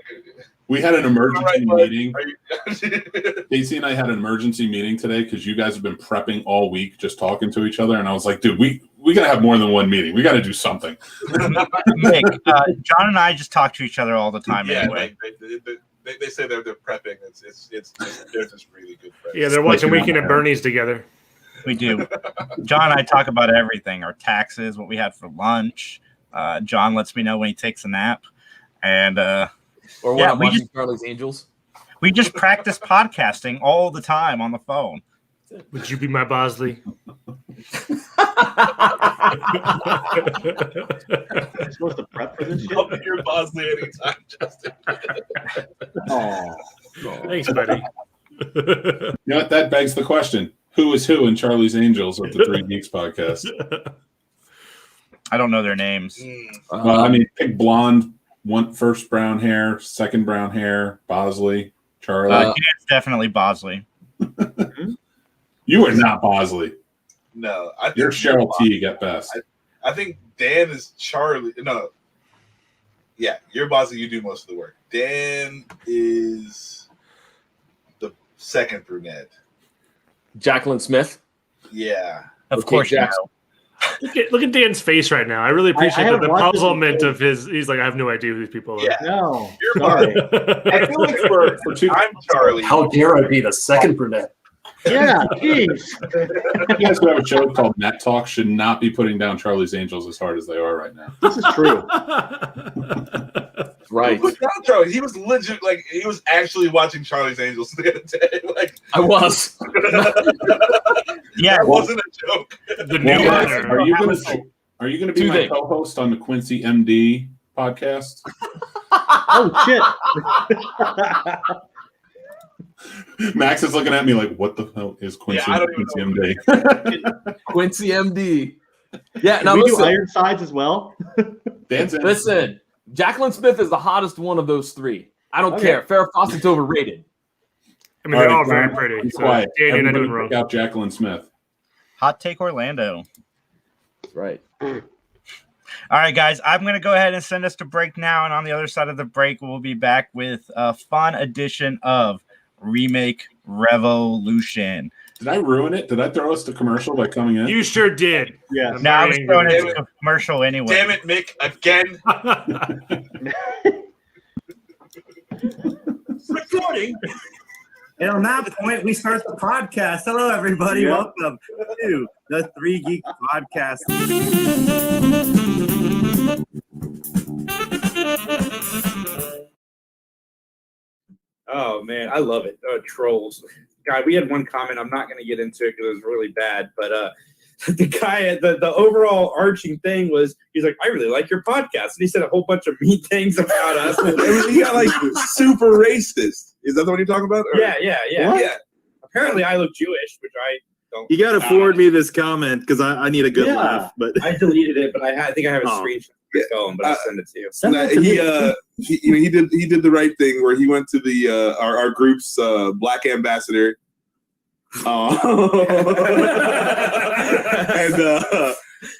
We had an emergency meeting. You... Casey and I had an emergency meeting today because you guys have been prepping all week, just talking to each other. And I was like, dude, we gotta have more than one meeting. We gotta do something. Mick, John and I just talk to each other all the time. Yeah, anyway. they say they're prepping. They're just really good friends. Yeah, they're watching Weekend at Bernie's together. We do. John and I talk about everything: our taxes, what we had for lunch. John lets me know when he takes a nap, and or when I'm watching Charlie's Angels. We just practice podcasting all the time on the phone. Would you be my Bosley? You're supposed to prep for this shit? I'll be your Bosley anytime, Justin. Oh, Thanks, buddy. You know what? That begs the question: who is who in Charlie's Angels with the Three Geeks podcast? I don't know their names. Well, I mean, pick blonde, first brown hair, second brown hair, Bosley, Charlie. It's definitely Bosley. You are not Bosley. No, You're Cheryl Teague at best. I think Dan is Charlie. No. Yeah, you're Bosley. You do most of the work. Dan is the second brunette. Jacqueline Smith. Yeah. Of course, you know. Look at Dan's face right now. I really appreciate the puzzlement this of his. He's like, I have no idea who these people are. Yeah. no. You're Sorry. I feel like for two, I'm Charlie. How dare I be the second brunette? Yeah, jeez. You guys who have a show called Net Talk should not be putting down Charlie's Angels as hard as they are right now. This is true. Right. Put down Charlie. He was legit, like he was actually watching Charlie's Angels the other day. Like I was. Yeah, that wasn't a joke. The new Guys, winner. are you gonna be my co-host on the Quincy MD podcast? Oh shit. Max is looking at me like, what the hell is Quincy, Yeah, I don't Quincy even MD? Quincy MD. Yeah, now Can we do listen. Ironsides as well? Dan's in. Listen, Jacqueline Smith is the hottest one of those three. I don't care. Farrah Fawcett's overrated. I mean, they're all All right, very John, pretty. be So quiet. Dan, you're not Everybody doing wrong. pick out Jacqueline Smith. Hot take Orlando. That's right. All right, guys, I'm going to go ahead and send us to break now. And on the other side of the break, we'll be back with a fun edition of Remake Revolution. Did I ruin it? Did I throw us to commercial by coming in? You sure did. Yeah. I'm Now I very was throwing angry. it to a commercial anyway. Damn it, Mick, again. Recording. And on that point, we start the podcast. Hello, everybody. Yeah. Welcome to the Three Geeks Podcast. Oh man, I love it. Trolls. God, we had one comment. I'm not going to get into it because it was really bad. But the guy, the overall arching thing was, he's like, I really like your podcast, and he said a whole bunch of mean things about us. He got like super racist. Is that the one you're talking about? Or- Yeah. What? Yeah. Apparently, I look Jewish, which I don't. You got to forward me this comment because I need a good Yeah. laugh. But I deleted it, but I think I have a Oh. screenshot of my phone, but I'll send it to you. Send that to me. he did the right thing where he went to the our group's black ambassador. And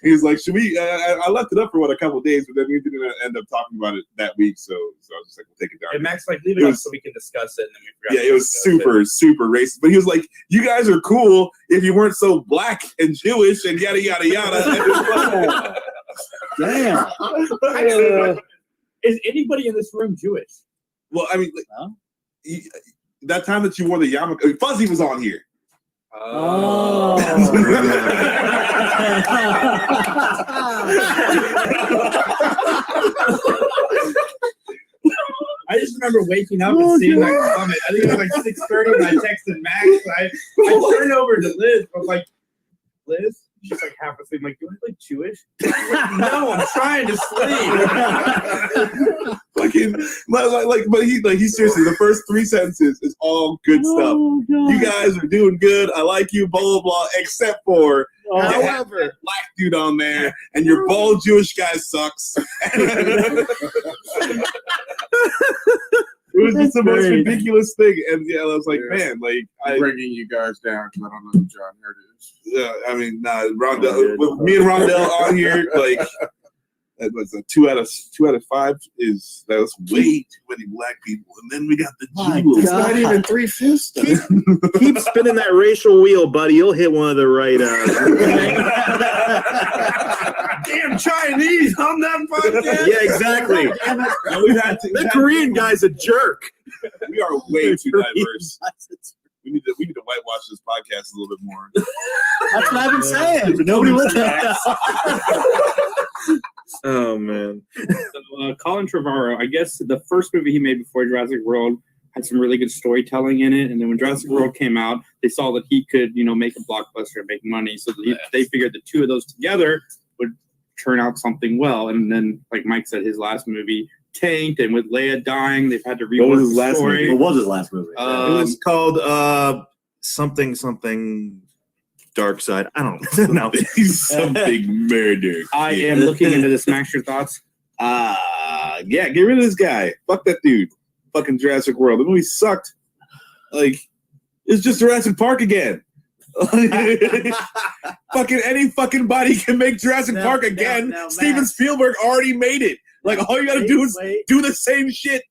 he was like, "Should we?" I left it up for a couple of days, but then we didn't end up talking about it that week. So I was just like, "We'll take it down." And Max like, leave it up so we can discuss it, and then we forgot. Yeah, to it was discuss super racist. But he was like, "You guys are cool if you weren't so black and Jewish and yada yada yada." Damn. Is anybody in this room Jewish? Well, I mean, that time that you wore the yarmulke, Fuzzy was on here. Oh. I just remember waking up and seeing that comment. I think it was like 6:30 when I texted Max. I turned over to Liz. I was like, Liz? She's like half asleep. I'm like, do I look Jewish? She's like, no, I'm trying to sleep. But he seriously, the first 3 sentences is all good stuff. You guys are doing good. I like you, blah, blah, blah, except for however, that black dude on there, and your bald Jewish guy sucks. It was just the most ridiculous thing, and I was like, man, like I'm bringing you guys down because I don't know who John Hurt is. Yeah, I mean, Rondell, with me and Rondell on here, like That was a 2 out of 5. That's way too many black people. And then we got the jewels. It's not even 3/5. Keep spinning that racial wheel, buddy. You'll hit one of the right. Damn Chinese on that podcast. Yeah, exactly. No, The Korean guy's a jerk. We are way too diverse. We need to whitewash this podcast a little bit more. That's what I've been saying. But nobody listens. Oh man. So, Colin Trevorrow, I guess the first movie he made before Jurassic World had some really good storytelling in it, and then when Jurassic World came out, they saw that he could, make a blockbuster and make money. So they figured the two of those together would turn out something well. And then, like Mike said, his last movie tanked, and with Leia dying, they've had to rework What was his the last story. movie? What was his last movie? It was called something Dark Side. I don't know. Something murder. I am looking into this. Max, your thoughts? Yeah, get rid of this guy. Fuck that dude. Fucking Jurassic World. The movie sucked. Like, it's just Jurassic Park again. Fucking any fucking body can make Jurassic Park again. now, Steven Max. Spielberg already made it. Like, all you gotta do is do the same shit.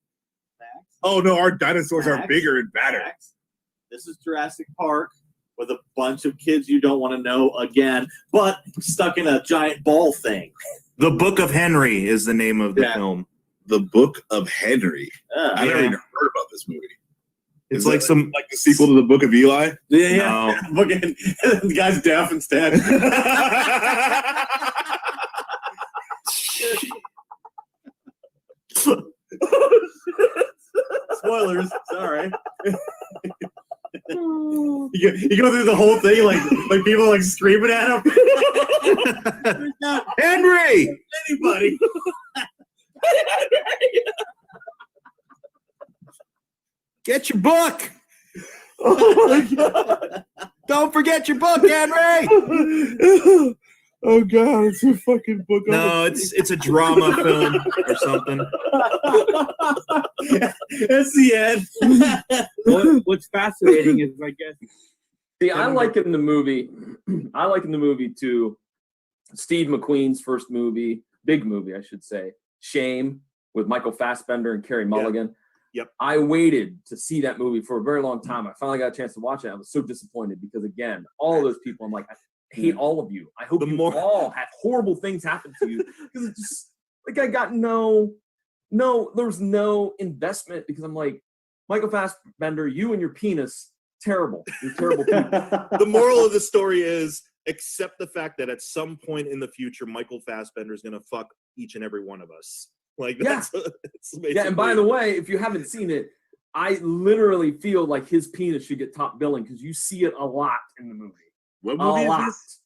Max, Oh no, our dinosaurs are Max, bigger and badder. Max, this is Jurassic Park with a bunch of kids you don't want to know again, but stuck in a giant ball thing. The Book of Henry is the name of the film. The Book of Henry. I never Yeah. even heard about this movie. It's Is like it some like the sequel to the Book of Eli. Yeah. Fucking the guy's deaf instead. Spoilers. Sorry. You go through the whole thing like people like screaming at him. Henry! Anybody. Get your book. Oh my god. Don't forget your book, Henry. Oh god, it's a fucking book. No, it's a drama film or something. That's the end. What's fascinating is, I guess, See, I liken the movie to Steve McQueen's first movie, big movie, I should say, Shame, with Michael Fassbender and Carey Mulligan. Yep. I waited to see that movie for a very long time. I finally got a chance to watch it. I was so disappointed because, again, all of those people, I'm like, I hate all of you. I hope you all have horrible things happen to you, because it's just like I got there was no investment, because I'm like, Michael Fassbender, you and your penis, terrible. You're terrible people. The moral of the story is accept the fact that at some point in the future, Michael Fassbender is going to fuck each and every one of us. Like, that's Yeah, and by the way, if you haven't seen it, I literally feel like his penis should get top billing, because you see it a lot in the movie. What movie is this?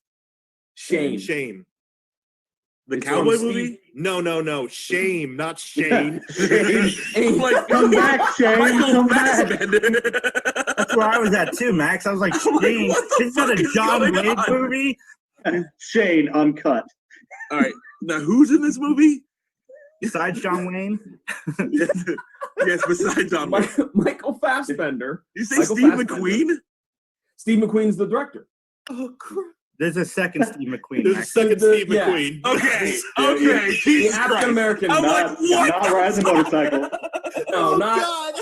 Shame. The It's cowboy from movie? No. Shame, not Shane. Shame. Like, come back, Shane. Come back. That's where I was at too, Max. I was like, Shane, is that a John Wayne movie? Shane uncut. All right, now who's in this movie? Besides John Wayne? Yes, besides John Wayne. Michael Fassbender. You say Michael Steve Fassbender. McQueen? Steve McQueen's the director. Oh crap! There's a second Steve McQueen. There's a Max. second Steve Yeah. McQueen. Okay, The Jesus African Christ. American. I'm like, what? Not riding a motorcycle. No, not.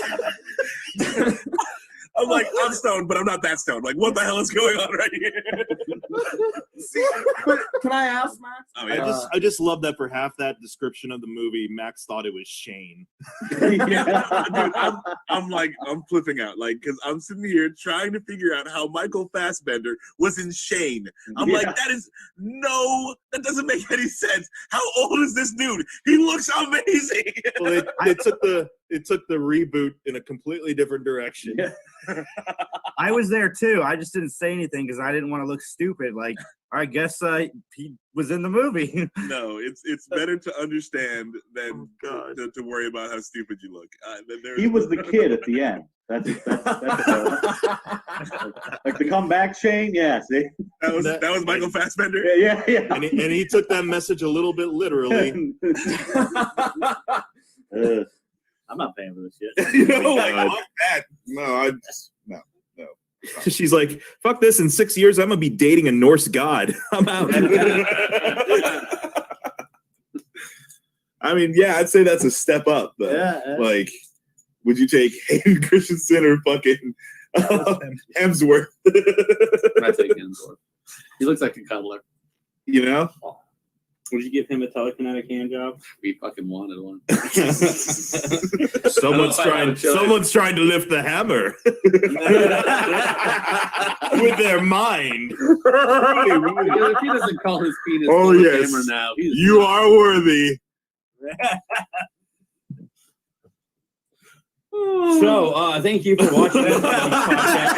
I'm like, I'm stoned, but I'm not that stoned. Like, what the hell is going on right here? But can I ask, Max? Oh, yeah. I just love that for half that description of the movie, Max thought it was Shane. Yeah, dude, I'm like, I'm flipping out, like, because I'm sitting here trying to figure out how Michael Fassbender was in Shane. I'm like, that doesn't make any sense. How old is this dude? He looks amazing. Well, they took the reboot in a completely different direction. Yeah. I was there too. I just didn't say anything because I didn't want to look stupid. Like, I guess he was in the movie. No, it's better to understand than to worry about how stupid you look. He was the kid at the end. That's like the comeback Shane. Yeah, see? That was Michael Fassbender. Yeah. And he took that message a little bit literally. I'm not paying for this shit. You know, like, fuck that. No. She's like, fuck this. In 6 years, I'm going to be dating a Norse god. I'm out. I mean, yeah, I'd say that's a step up. But like, would you take Hayden Christensen or fucking Hemsworth? I take Hemsworth. He looks like a cuddler. You know? Would you give him a telekinetic hand job? We fucking wanted one. Someone's trying to lift the hammer with their mind. If he doesn't call his penis hammer now, you are worthy. So, thank you for watching this podcast.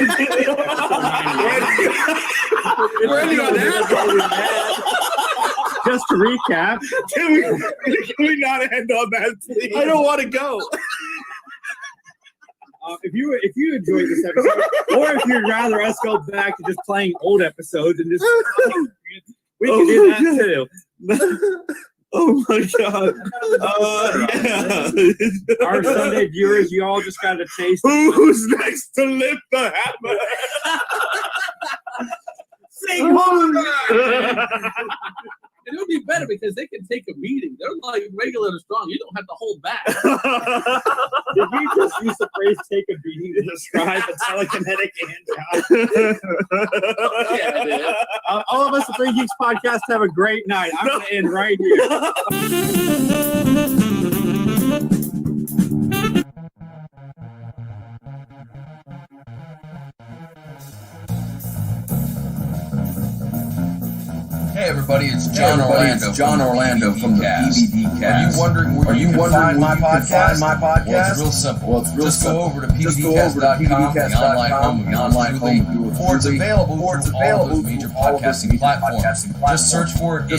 Just to recap, can we not end on that, please? I don't want to go. If you enjoyed this episode, or if you'd rather us go back to just playing old episodes and just we can do that too. Oh my god! Yeah. Our Sunday viewers, you all just got a taste. Who's next to lift the hammer? Sing hard. It would be better because they can take a beating. They're like regular and strong. You don't have to hold back. Did you just use the phrase "take a beating" to describe the telekinetic hand job? Yeah, I did. All of us at Three Geeks Podcast have a great night. I'm going to end right here. Hey everybody, it's John Orlando from the PVD Cast. Are you wondering where you can find my podcast? Well, it's real simple. Just go over to pvdcast.com, the online home of yours truly, or it's available through all those major podcasting platforms. Just search for it in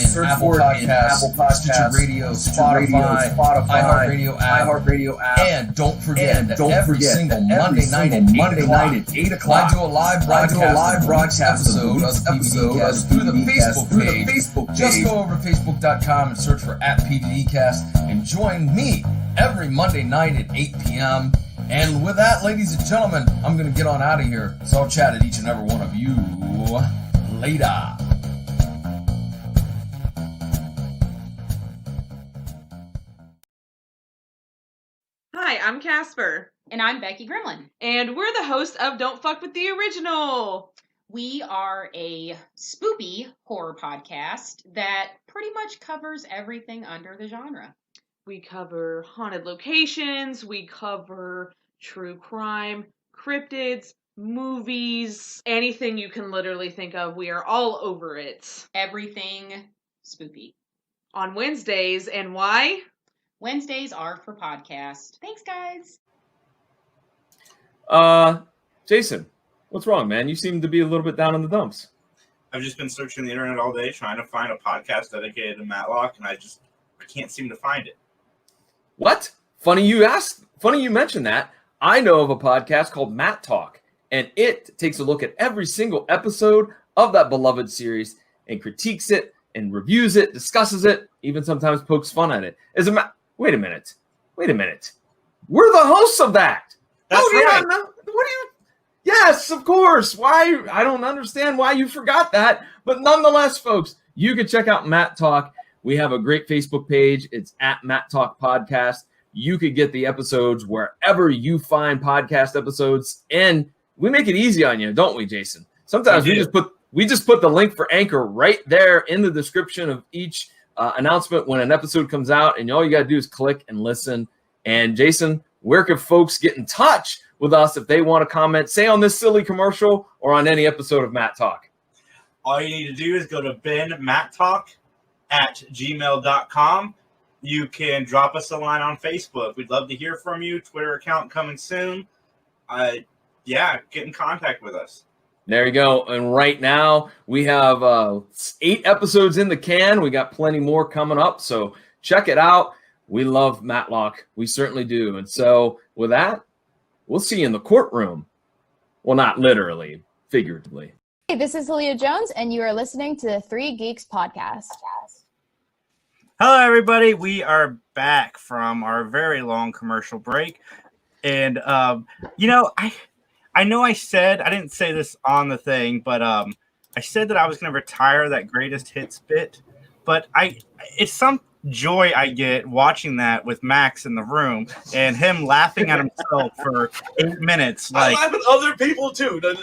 Apple Podcasts, Stitcher Radio, Spotify, iHeartRadio app, and don't forget that every single Monday night at 8 o'clock, I do a live broadcast episode of the PVD Cast through the Facebook page. Just go over to facebook.com and search for @PVDcast and join me every Monday night at 8 p.m. And with that, ladies and gentlemen, I'm going to get on out of here. So I'll chat at each and every one of you later. Hi, I'm Casper. And I'm Becky Gremlin. And we're the hosts of Don't Fuck With The Original. We are a spoopy horror podcast that pretty much covers everything under the genre. We cover haunted locations, we cover true crime, cryptids, movies, anything you can literally think of. We are all over it. Everything spoopy. On Wednesdays, and why? Wednesdays are for podcast. Thanks, guys. Jason, what's wrong, man? You seem to be a little bit down in the dumps. I've just been searching the internet all day trying to find a podcast dedicated to Matlock, and I can't seem to find it. What? Funny you mentioned that. I know of a podcast called Matt Talk, and it takes a look at every single episode of that beloved series and critiques it and reviews it, discusses it, even sometimes pokes fun at it. Wait a minute. We're the hosts of that. That's right. What do you? Yes, of course. Why? I don't understand why you forgot that. But nonetheless, folks, you can check out Matt Talk. We have a great Facebook page. It's at Matt Talk Podcast. You could get the episodes wherever you find podcast episodes. And we make it easy on you, don't we, Jason? Sometimes we just put the link for Anchor right there in the description of each announcement when an episode comes out. And all you got to do is click and listen. And Jason, where can folks get in touch with us if they want to comment, say on this silly commercial or on any episode of Matt Talk? All you need to do is go to benmatttalk@gmail.com. You can drop us a line on Facebook. We'd love to hear from you. Twitter account coming soon. Get in contact with us. There you go. And right now we have 8 episodes in the can. We got plenty more coming up. So check it out. We love Matlock. We certainly do. And so with that, we'll see you in the courtroom. Well, not literally, figuratively. Hey, this is Leah Jones, and you are listening to the Three Geeks Podcast. Hello, everybody. We are back from our very long commercial break. And, I know I said, I didn't say this on the thing, but I said that I was going to retire that greatest hits bit. But joy I get watching that with Max in the room and him laughing at himself for 8 minutes. I Like, laugh at other people too. Don't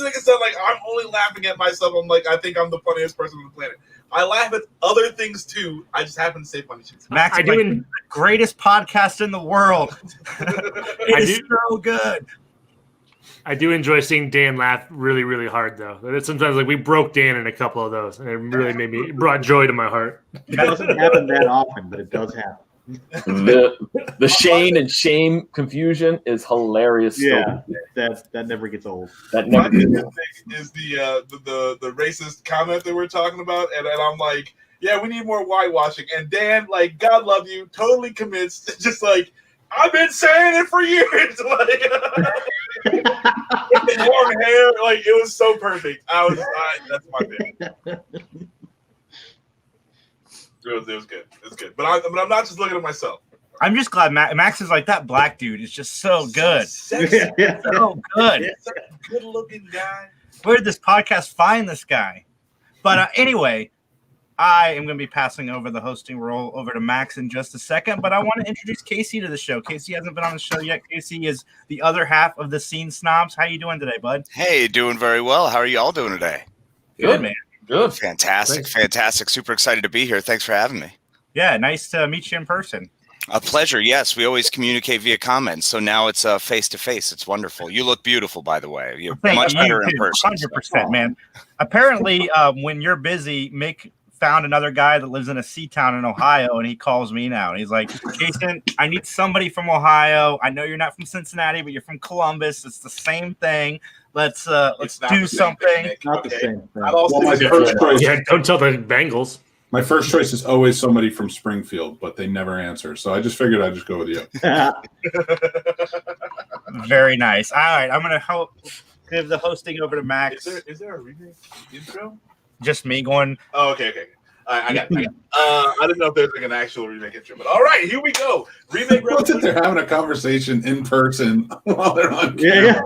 make it sound like I'm only laughing at myself. I'm like, I think I'm the funniest person on the planet. I laugh at other things too. I just happen to say funny shit. Max, I is do like the greatest podcast in the world. It is so good. I do enjoy seeing Dan laugh really, really hard, though. Sometimes, like, we broke Dan in a couple of those, and it really it brought joy to my heart. It doesn't happen that often, but it does happen. The Shane and Shame confusion is hilarious. Yeah, that never gets old. That never gets old. Is the racist comment that we're talking about, and I'm like, yeah, we need more whitewashing. And Dan, like, God love you, totally commits, just like, I've been saying it for years. Like, long hair, like, it was so perfect. That's my thing. It was good. It was good. But I'm not just looking at myself. I'm just glad Max is like, that black dude is just so good. So good. Such a good looking guy. Where did this podcast find this guy? But anyway, I am going to be passing over the hosting role over to Max in just a second, but I want to introduce Casey to the show. Casey hasn't been on the show yet. Casey is the other half of the Scene Snobs. How you doing today, bud? Hey, doing very well. How are you all doing today? Good, man. Good. Fantastic. Super excited to be here. Thanks for having me. Yeah, nice to meet you in person. A pleasure. Yes, we always communicate via comments, so now it's face-to-face. It's wonderful. You look beautiful, by the way. You're much better in person. 100%, man. Apparently, when you're busy, Mick found another guy that lives in a sea town in Ohio, and he calls me now. And he's like, Jason, I need somebody from Ohio. I know you're not from Cincinnati, but you're from Columbus. It's the same thing. Let's do something. Not the same thing. Well, my first choice, don't tell the Bengals. My first choice is always somebody from Springfield, but they never answer. So I just figured I'd just go with you. Very nice. All right, I'm going to give the hosting over to Max. Is there a remake intro? Just me going. Oh, okay. I got it. I didn't know if there's like an actual remake intro, but all right, here we go. Remake Revolution. They're having a conversation in person while they're on camera.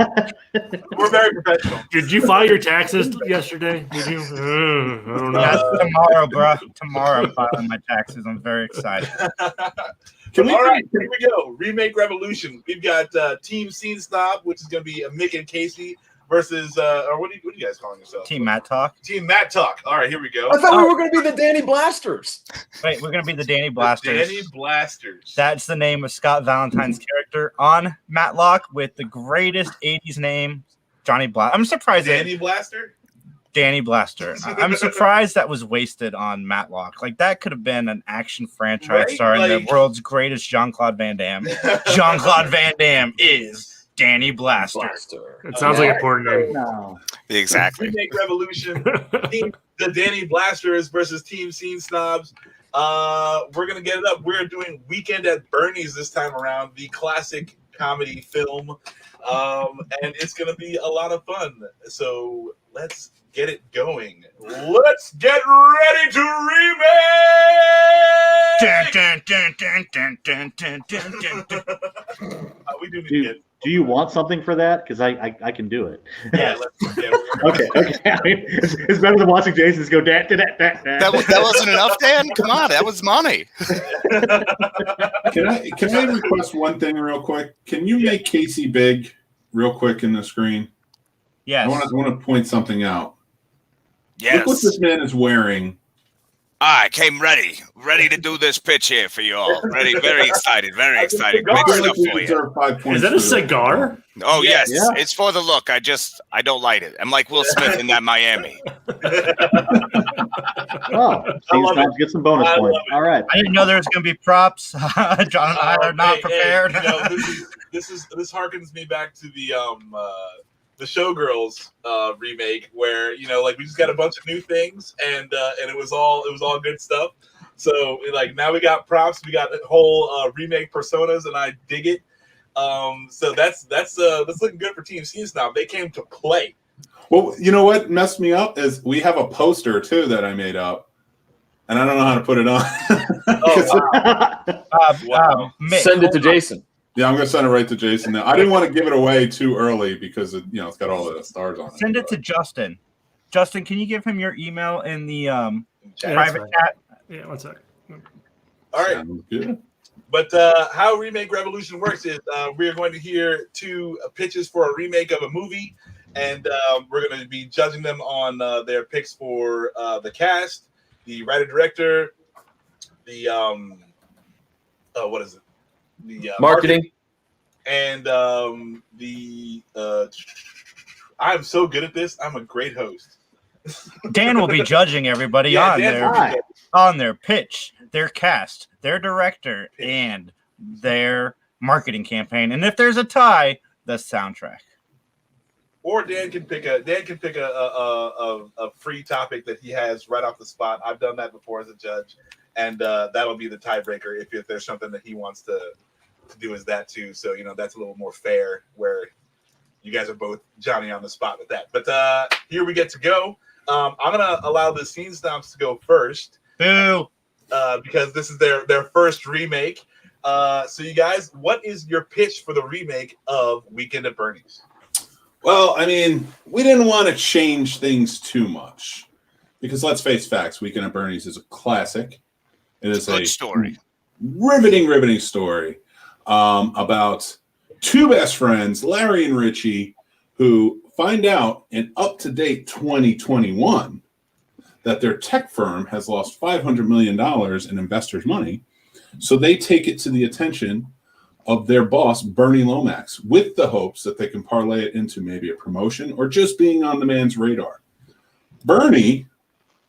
We're very professional. Did you file your taxes yesterday? Did you? I don't know. That's tomorrow, bro. Tomorrow, I'm filing my taxes. I'm very excited. All right, here we go. Remake Revolution. We've got Team Scene Snob, which is going to be Mick and Casey versus, or what are you guys calling yourselves? Team Matt Talk. Team Matt Talk. All right, here we go. I thought we were going to be the Danny Blasters. Wait, we're going to be the Danny Blasters. Danny Blasters. That's the name of Scott Valentine's character on Matlock with the greatest 80s name, Johnny Blaster. I'm surprised. Danny Blaster? Danny Blaster. I'm surprised that was wasted on Matlock. Like, that could have been an action franchise starring the world's greatest Jean-Claude Van Damme. Jean-Claude Van Damme is Danny Blaster. It sounds like a porn name. No. Exactly. Remake Revolution. The Danny Blasters versus Team Scene Snobs. We're going to get it up. We're doing Weekend at Bernie's this time around, the classic comedy film. And it's going to be a lot of fun. So let's get it going. Let's get ready to remake! We do need to get. Do you want something for that? Because I can do it. Yeah, Okay. I mean, it's better than watching Jason's go da. That wasn't enough, Dan? Come on, that was money. Can I request one thing real quick? Can you make Casey big real quick in the screen? Yes. I want to point something out. Yes. Look what this man is wearing. I came ready to do this pitch here for you all. Ready, very excited. Big stuff for you. Is that a cigar? Oh yes, it's for the look. I don't light it. I'm like Will Smith in that Miami. Oh, Snobs get some bonus points. All right. I didn't know there was going to be props. John and I are not prepared. This harkens me back to the Showgirls remake, where like we just got a bunch of new things and it was all good stuff. So like now we got props, we got a whole remake personas, and I dig it. So that's looking good for Team Scene Snob. They came to play. Well, you know what messed me up is we have a poster too that I made up, and I don't know how to put it on. Wow. Send it to Jason. Yeah, I'm gonna send it right to Jason now. I didn't want to give it away too early because it's got all the stars on it. Send it to Justin. Justin, can you give him your email in the Yeah, private chat? Yeah, one sec. All right. Sounds good. But how Remake Revolution works is we are going to hear 2 pitches for a remake of a movie, and we're going to be judging them on their picks for the cast, the writer-director, the what is it? The Marketing. And I'm so good at this. I'm a great host. Dan will be judging everybody Yeah, on their pitch, their cast, their director, and their marketing campaign. And if there's a tie, the soundtrack. Or Dan can pick a free topic that he has right off the spot. I've done that before as a judge, and that'll be the tiebreaker if there's something that he wants to do as that too. So that's a little more fair, where you guys are both Johnny on the spot with that. But here we get to go. I'm gonna allow the Scene Stomps to go first. Boo! Because this is their first remake. So you guys, what is your pitch for the remake of Weekend at Bernie's? Well, I mean, we didn't want to change things too much because let's face facts. Weekend at Bernie's is a classic. It is a story, riveting story about 2 best friends, Larry and Richie, who find out in up-to-date 2021 that their tech firm has lost $500 million in investors' money. So they take it to the attention of their boss, Bernie Lomax, with the hopes that they can parlay it into maybe a promotion or just being on the man's radar. Bernie,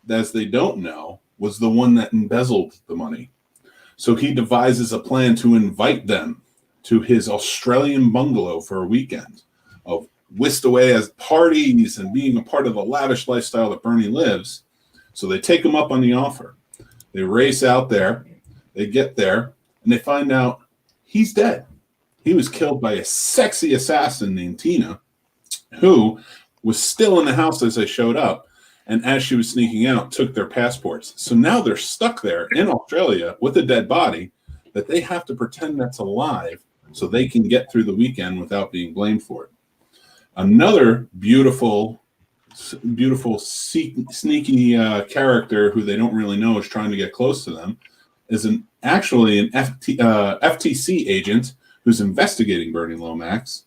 as they don't know, was the one that embezzled the money. So he devises a plan to invite them to his Australian bungalow for a weekend of whisked away as parties and being a part of the lavish lifestyle that Bernie lives. So they take him up on the offer. They race out there. They get there, and they find out he's dead. He was killed by a sexy assassin named Tina, who was still in the house as they showed up, and as she was sneaking out, took their passports. So now they're stuck there in Australia with a dead body that they have to pretend that's alive so they can get through the weekend without being blamed for it. Another beautiful sneaky character who they don't really know is trying to get close to them is actually an FTC agent who's investigating Bernie Lomax.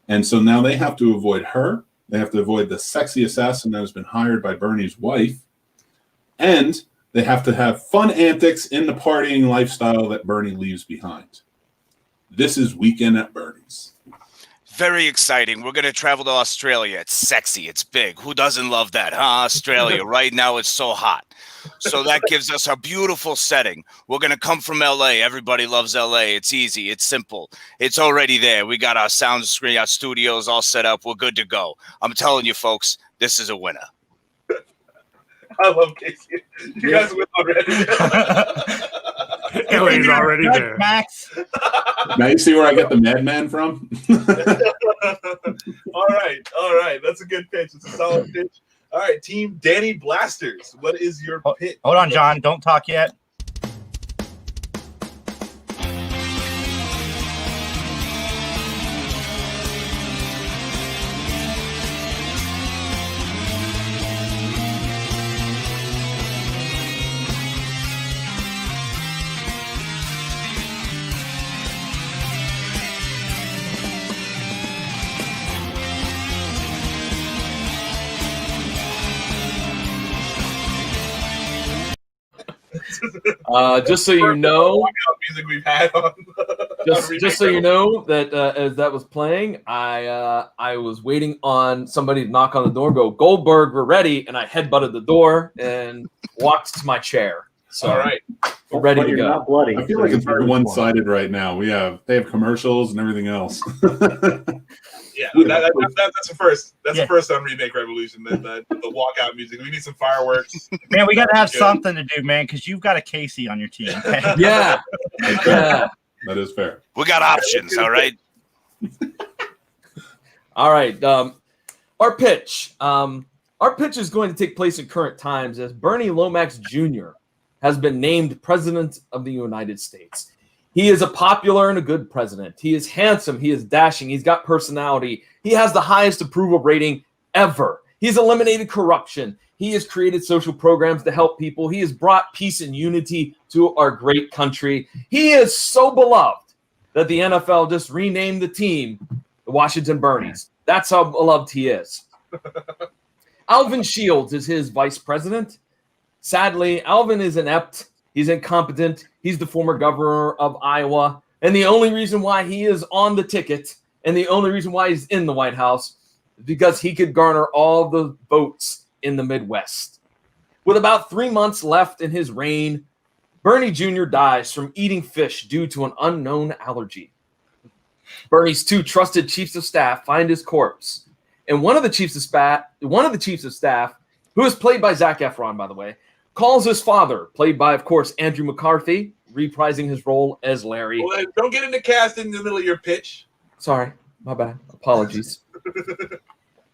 And so now they have to avoid her. They have to avoid the sexy assassin that has been hired by Bernie's wife. And they have to have fun antics in the partying lifestyle that Bernie leaves behind. This is Weekend at Bernie's. Very exciting. We're going to travel to Australia. It's sexy. It's big. Who doesn't love that, huh? Australia. Right now it's so hot. So that gives us a beautiful setting. We're going to come from LA. Everybody loves LA. It's easy. It's simple. It's already there. We got our sound screen, our studios all set up. We're good to go. I'm telling you, folks, this is a winner. I love Casey. You guys win already. LA's already there. Max. Now you see where I get the madman from? All right. That's a good pitch. It's a solid pitch. All right, team Danny Blasters. What is your pitch? Hold on, John. Don't talk yet. Just so you know, music we've had on just so you know that as that was playing, I was waiting on somebody to knock on the door, go Goldberg, we're ready, and I headbutted the door and walked to my chair. So all right, we're ready to go. Not bloody. I feel like it's very one-sided right now. They have commercials and everything else. Yeah, that's a first. That's a first on Remake Revolution. The walkout music. We need some fireworks. Man, we got to have something to do, man, because you've got a Casey on your team. Okay? Yeah. That is fair. We got options, all right? All right. Our pitch. Our pitch is going to take place in current times as Bernie Lomax Jr. has been named President of the United States. He is a popular and a good president. He is handsome. He is dashing. He's got personality. He has the highest approval rating ever. He's eliminated corruption. He has created social programs to help people. He has brought peace and unity to our great country. He is so beloved that the NFL just renamed the team the Washington Bernies. That's how beloved he is. Alvin Shields is his vice president. Sadly, Alvin is inept. He's incompetent. He's the former governor of Iowa. And the only reason why he is on the ticket and the only reason why he's in the White House is because he could garner all the votes in the Midwest. With about 3 months left in his reign, Bernie Jr. dies from eating fish due to an unknown allergy. Bernie's 2 trusted chiefs of staff find his corpse, and one of the chiefs of staff, who is played by Zac Efron, by the way, calls his father, played by, of course, Andrew McCarthy, reprising his role as Larry. Well, don't get into casting in the middle of your pitch. Sorry, my bad. Apologies.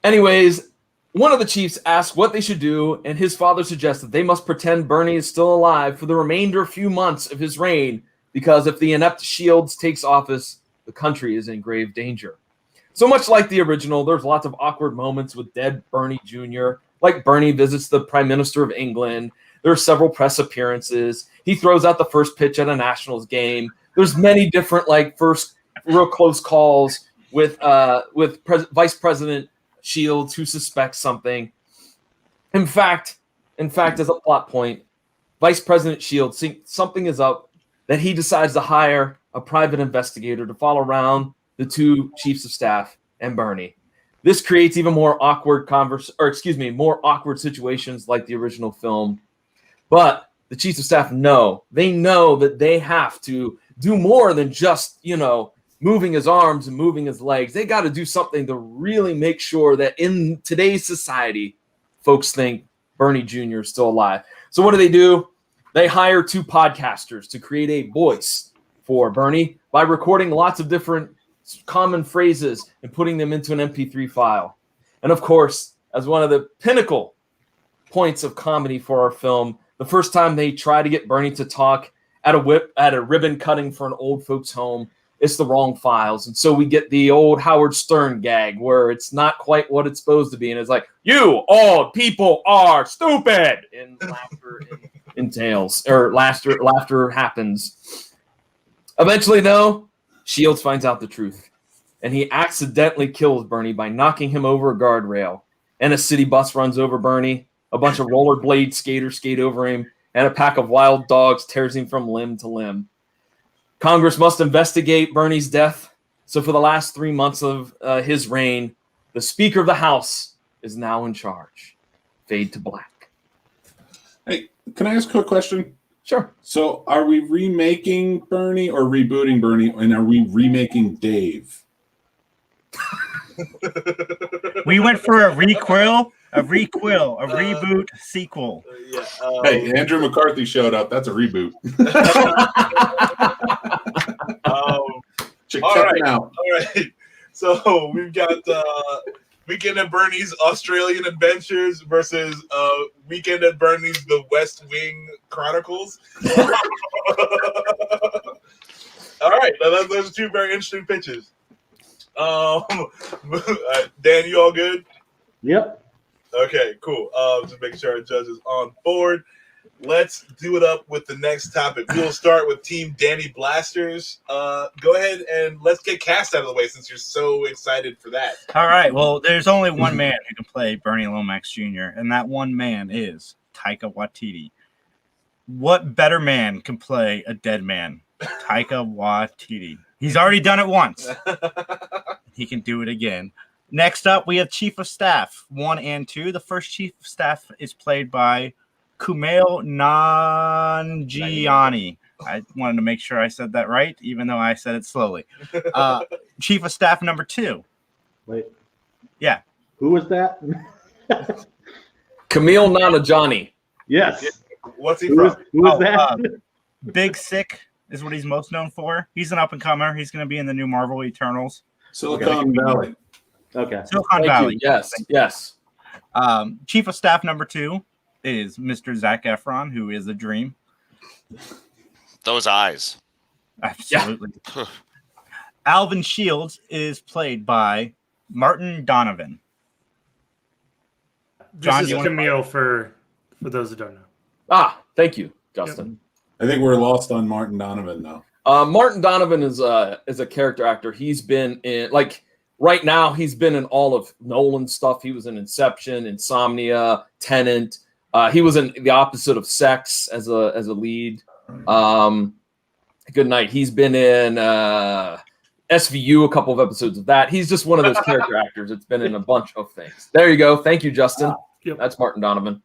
Anyways, one of the chiefs asks what they should do, and his father suggests that they must pretend Bernie is still alive for the remainder few months of his reign, because if the inept Shields takes office, the country is in grave danger. So much like the original, there's lots of awkward moments with dead Bernie Jr., like Bernie visits the Prime Minister of England. There are several press appearances. He throws out the first pitch at a Nationals game. There's many different first real close calls with Vice President Shields, who suspects something. In fact, as a plot point, Vice President Shields thinks something is up, that he decides to hire a private investigator to follow around the 2 chiefs of staff and Bernie. This creates even more awkward more awkward situations like the original film. But the chiefs of staff know that they have to do more than just, moving his arms and moving his legs. They got to do something to really make sure that in today's society, folks think Bernie Jr. is still alive. So what do? They hire 2 podcasters to create a voice for Bernie by recording lots of different common phrases and putting them into an MP3 file. And of course, as one of the pinnacle points of comedy for our film, the first time they try to get Bernie to talk at a ribbon cutting for an old folks home, it's the wrong files. And so we get the old Howard Stern gag where it's not quite what it's supposed to be. And it's like, you old people are stupid. And laughter entails, or laughter happens. Eventually, though, Shields finds out the truth. And he accidentally kills Bernie by knocking him over a guardrail. And a city bus runs over Bernie. A bunch of rollerblade skaters skate over him. And a pack of wild dogs tears him from limb to limb. Congress must investigate Bernie's death. So for the last 3 months of his reign, the Speaker of the House is now in charge. Fade to black. Hey, can I ask a quick question? Sure. So are we remaking Bernie or rebooting Bernie? And are we remaking Dave? We went for a requel, a reboot, sequel. Hey, Andrew McCarthy showed up. That's a reboot. Check it out. All right. So we've got Weekend at Bernie's Australian Adventures versus Weekend at Bernie's The West Wing Chronicles. All right. Now those are 2 very interesting pitches. Dan, you all good? Yep. Okay, cool. Just making sure our judge is on board. Let's do it up with the next topic. We'll start with Team Danny Blasters. Go ahead and let's get cast out of the way since you're so excited for that. All right. Well, there's only one man who can play Bernie Lomax Jr., and that one man is Taika Waititi. What better man can play a dead man? Taika Waititi. He's already done it once. He can do it again. Next up, we have Chief of Staff 1 and 2. The first Chief of Staff is played by Kumail Nanjiani. I wanted to make sure I said that right, even though I said it slowly. Chief of Staff number 2. Wait. Yeah. Who was that? Kumail Nanjiani. Yes. What's he from? Who is that? Big Sick is what he's most known for. He's an up-and-comer. He's going to be in the new Marvel Eternals. Silicon Valley. Okay. Silicon Valley. Yes. Chief of Staff number 2 is Mr. Zac Efron, who is a dream. Those eyes. Absolutely. Yeah. Alvin Shields is played by Martin Donovan. John, This is Camille for those that don't know. Ah, thank you, Justin. I think we're lost on Martin Donovan now. Martin Donovan is a character actor. He's been in, like, right now, he's been in all of Nolan's stuff. He was in Inception, Insomnia, Tenet. He was in The Opposite of Sex as a lead. Good Night. He's been in SVU, a couple of episodes of that. He's just one of those character actors. It's been in a bunch of things. There you go. Thank you, Justin. Yep. That's Martin Donovan.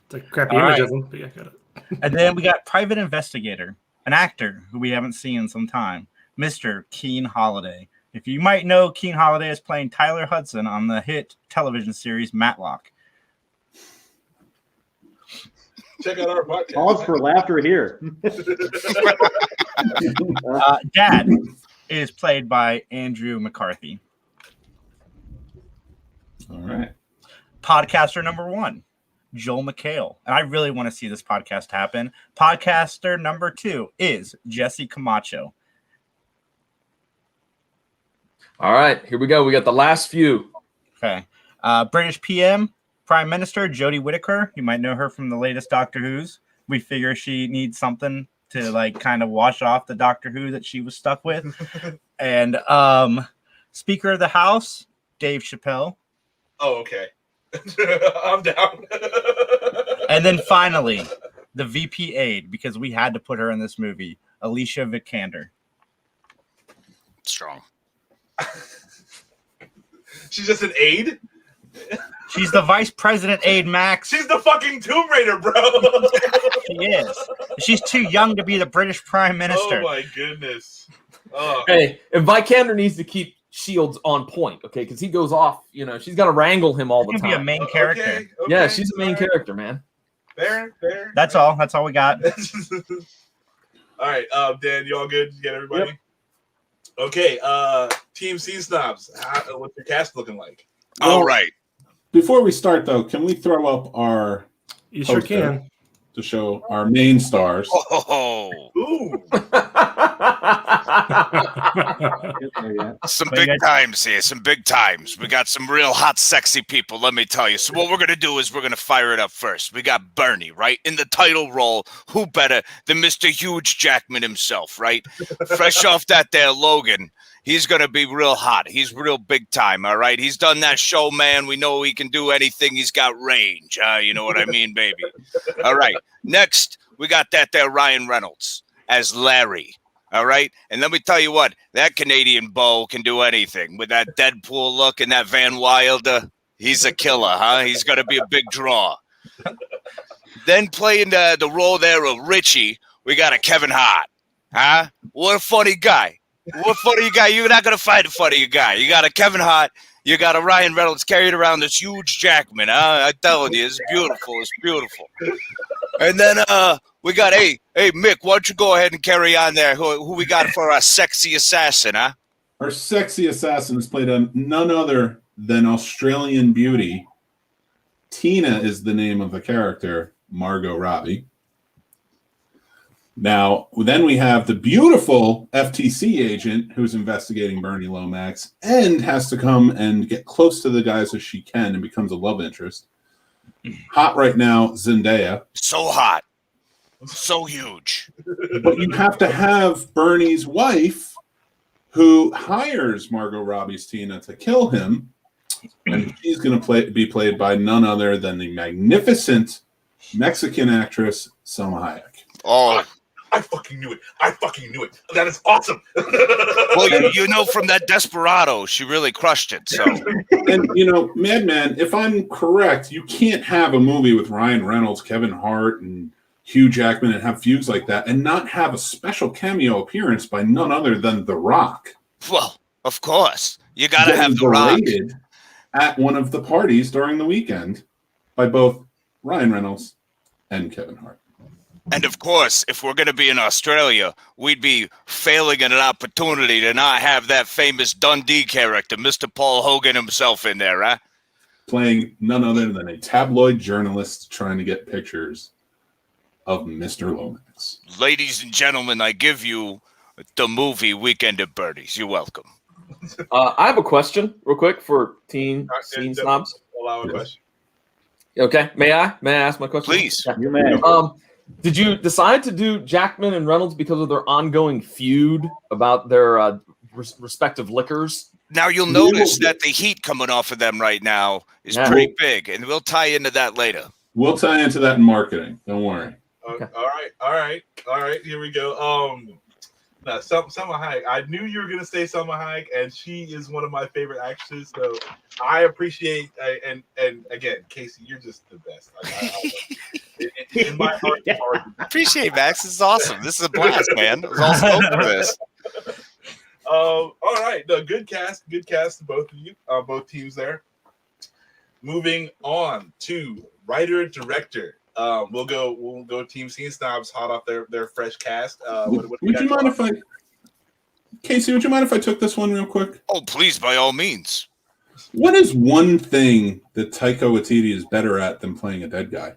It's a crappy All image right. of him, but yeah, got it. And then we got Private Investigator, an actor who we haven't seen in some time, Mr. Keen Holiday. If you might know, Keen Holiday is playing Tyler Hudson on the hit television series Matlock. Check out our podcast. Pause for laughter here. Dad is played by Andrew McCarthy. All right. Podcaster number 1, Joel McHale. And I really want to see this podcast happen. Podcaster number 2 is Jesse Camacho. All right, here we go. We got the last few. Okay. British PM, Prime Minister Jodie Whittaker. You might know her from the latest Doctor Who's. We figure she needs something to like kind of wash off the Doctor Who that she was stuck with. And Speaker of the House, Dave Chappelle. Oh, okay. I'm down. And then finally, the VP aide, because we had to put her in this movie, Alicia Vikander. Strong. She's just an aide? She's the vice president aide, Max. She's the fucking Tomb Raider, bro. She is. She's too young to be the British Prime Minister. Oh, my goodness. Oh. Hey, if Vikander needs to keep Shields on point, okay, because he goes off, she's got to wrangle him all the time. Be a main character. Okay, Yeah, she's a main character, man. Fair. That's all. That's all we got. All right, Dan, you all good? You got everybody? Yep. Okay, Team C Snobs, what's your cast looking like? All right. Before we start, though, can we throw up our You sure poster can. to show our main stars? Oh, Ooh. some big times here. Some big times. We got some real hot, sexy people, let me tell you. So what we're going to do is we're going to fire it up first. We got Bernie, right? In the title role. Who better than Mr. Huge Jackman himself, right? Fresh off that there Logan. He's going to be real hot. He's real big time, all right? He's done that show, man. We know he can do anything. He's got range. You know what I mean, baby? All right. Next, we got that there Ryan Reynolds as Larry, all right? And let me tell you what, that Canadian beau can do anything. With that Deadpool look and that Van Wilder, he's a killer, huh? He's going to be a big draw. Then playing the role there of Richie, we got a Kevin Hart, huh? What a funny guy. What funny guy? You're not going to find a funny guy. You got a Kevin Hart. You got a Ryan Reynolds carried around this huge Jackman. Huh? I'm telling you, it's beautiful. It's beautiful. And then we got, hey, Mick, why don't you go ahead and carry on there? Who we got for our sexy assassin, huh? Our sexy assassin is played on none other than Australian beauty. Tina is the name of the character, Margot Robbie. Now, then we have the beautiful FTC agent who's investigating Bernie Lomax and has to come and get close to the guys as she can and becomes a love interest. Hot right now, Zendaya. So hot. So huge. But you have to have Bernie's wife who hires Margot Robbie's Tina to kill him. And she's going to be played by none other than the magnificent Mexican actress, Salma Hayek. Oh, I fucking knew it. That is awesome. well, you know, from that Desperado, she really crushed it. So, and Madman, if I'm correct, you can't have a movie with Ryan Reynolds, Kevin Hart, and Hugh Jackman and have feuds like that and not have a special cameo appearance by none other than The Rock. Well, of course. You got to have The Rock. At one of the parties during the weekend by both Ryan Reynolds and Kevin Hart. And of course, if we're going to be in Australia, we'd be failing at an opportunity to not have that famous Dundee character, Mr. Paul Hogan himself in there, huh? Playing none other than a tabloid journalist trying to get pictures of Mr. Lomax. Ladies and gentlemen, I give you the movie Weekend at Bernie's. You're welcome. I have a question real quick for Teen Snobs. Allow a question. Okay, may I ask my question? Please. You may. Did you decide to do Jackman and Reynolds because of their ongoing feud about their respective liquors? Now you'll notice that the heat coming off of them right now is pretty big, and we'll tie into that later. We'll tie into that in marketing. Don't worry. Okay. All right. Here we go. Now, Salma Hayek. I knew you were gonna say Salma Hayek, and she is one of my favorite actresses. So I appreciate and again, Casey, you're just the best. In my heart, Appreciate Max. This is awesome. This is a blast, man. I was all stoked for this. All right. No, good cast to both of you, both teams there. Moving on to writer director. We'll go Team Scene Snobs hot off their fresh cast. Would you mind if Casey? Would you mind if I took this one real quick? Oh, please, by all means. What is one thing that Taika Waititi is better at than playing a dead guy?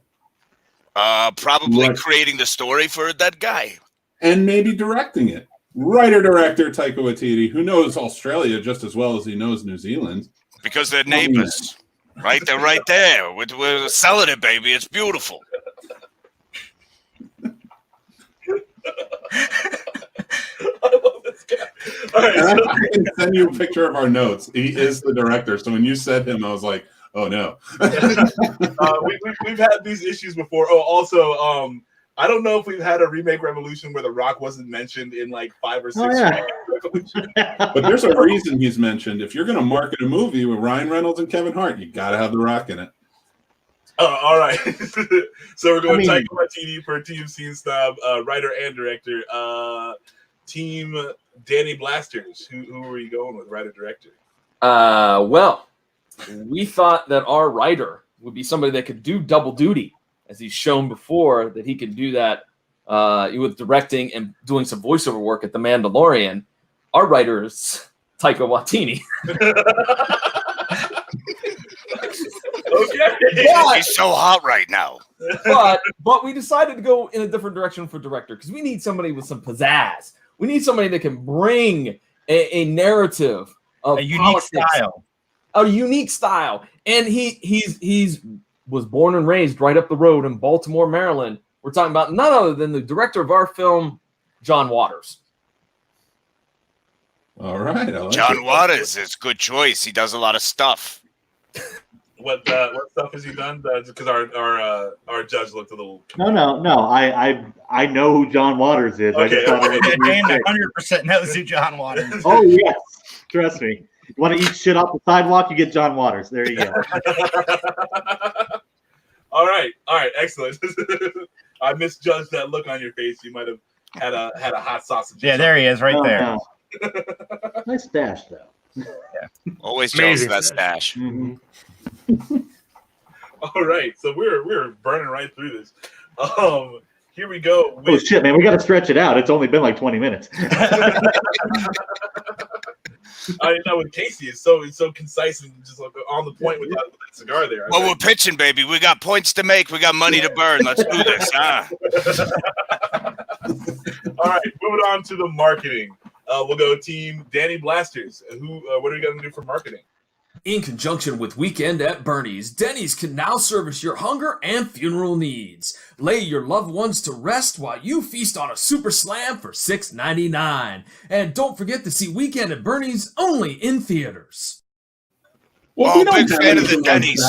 Probably creating the story for a dead guy. And maybe directing it. Writer-director Taika Waititi, who knows Australia just as well as he knows New Zealand. Because they're neighbors. Right? They're right there. We're selling it, baby. It's beautiful. I love this guy. All right, I can send you a picture of our notes. He is the director. So when you said him, I was like, oh, no. We've had these issues before. Oh, also, I don't know if we've had a Remake Revolution where The Rock wasn't mentioned in like 5 or 6. But there's a reason he's mentioned. If you're going to market a movie with Ryan Reynolds and Kevin Hart, you got to have The Rock in it. All right. So we're going Taika Waititi for Team Scene Snob, writer and director. Team Danny Blasters. Who are you going with, writer director? Well, we thought that our writer would be somebody that could do double duty, as he's shown before that he can do that with directing and doing some voiceover work at The Mandalorian. Our writer is Taika Waititi. Okay. He's so hot right now. But we decided to go in a different direction for director because we need somebody with some pizzazz. We need somebody that can bring a narrative of a unique style. A unique style. And he's was born and raised right up the road in Baltimore, Maryland. We're talking about none other than the director of our film, John Waters. All right. John Waters is a good choice. He does a lot of stuff. What stuff has he done? Because our judge looked a little. No. I know who John Waters is. Okay. Dan 100% knows who John Waters is. Oh yes, trust me. You want to eat shit off the sidewalk? You get John Waters. There you go. All right, excellent. I misjudged that look on your face. You might have had a hot sausage. Yeah, there he is, right there. No. Nice stash, though. Yeah. Always jealous of that stash. Mm-hmm. All right, so we're burning right through this. Here we go. Oh shit, man, we got to stretch it out. It's only been like 20 minutes. I know with Casey is so concise and just like on the point with that cigar there. Well, we're pitching, baby. We got points to make. We got money to burn. Let's do this, huh? All right, moving on to the marketing. We'll go Team Danny Blasters. What are you going to do for marketing? In conjunction with Weekend at Bernie's, Denny's can now service your hunger and funeral needs. Lay your loved ones to rest while you feast on a Super Slam for $6.99. And don't forget to see Weekend at Bernie's only in theaters. Well, big fan of the Denny's.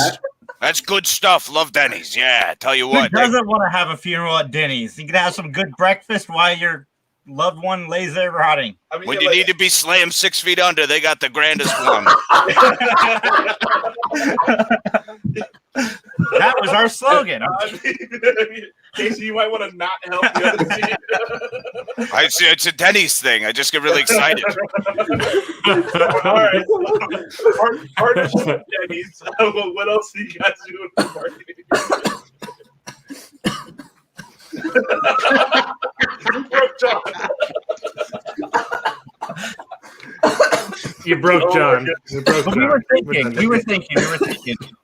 That's good stuff. Love Denny's. Yeah, tell you what. Who doesn't want to have a funeral at Denny's? You can have some good breakfast while your loved one lays there rotting. I mean, when you need to be slammed 6 feet under, they got the grandest one. That was our slogan. Casey, you might want to not help the other team. I see. It's a Denny's thing. I just get really excited. All right. Partnership with Denny's. What else are you guys doing for marketing? You broke John. We were thinking,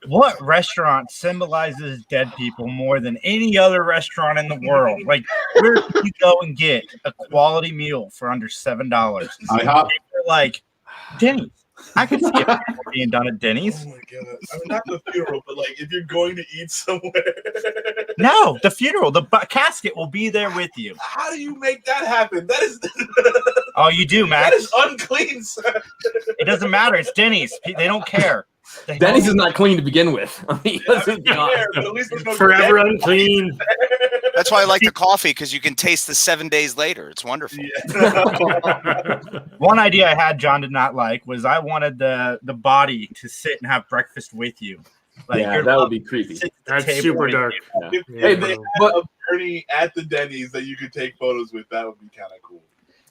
what restaurant symbolizes dead people more than any other restaurant in the world? Like, where can you go and get a quality meal for under $7? IHOP. Like, Denny's. I could see it being done at Denny's. Oh my god! I mean, not the funeral, but like if you're going to eat somewhere. No, the funeral, the casket will be there with you. How do you make that happen? That is. Oh, you do, Max. That is unclean, sir. It doesn't matter. It's Denny's. They don't care. Denny's is not clean to begin with. I mean, Forever unclean. That's why I like the coffee, because you can taste the 7 days later. It's wonderful. Yeah. One idea I had John did not like was I wanted the body to sit and have breakfast with you. Like, yeah, that would be creepy. That's super dark. If Hey, they had but a Bernie at the Denny's that you could take photos with, that would be kind of cool.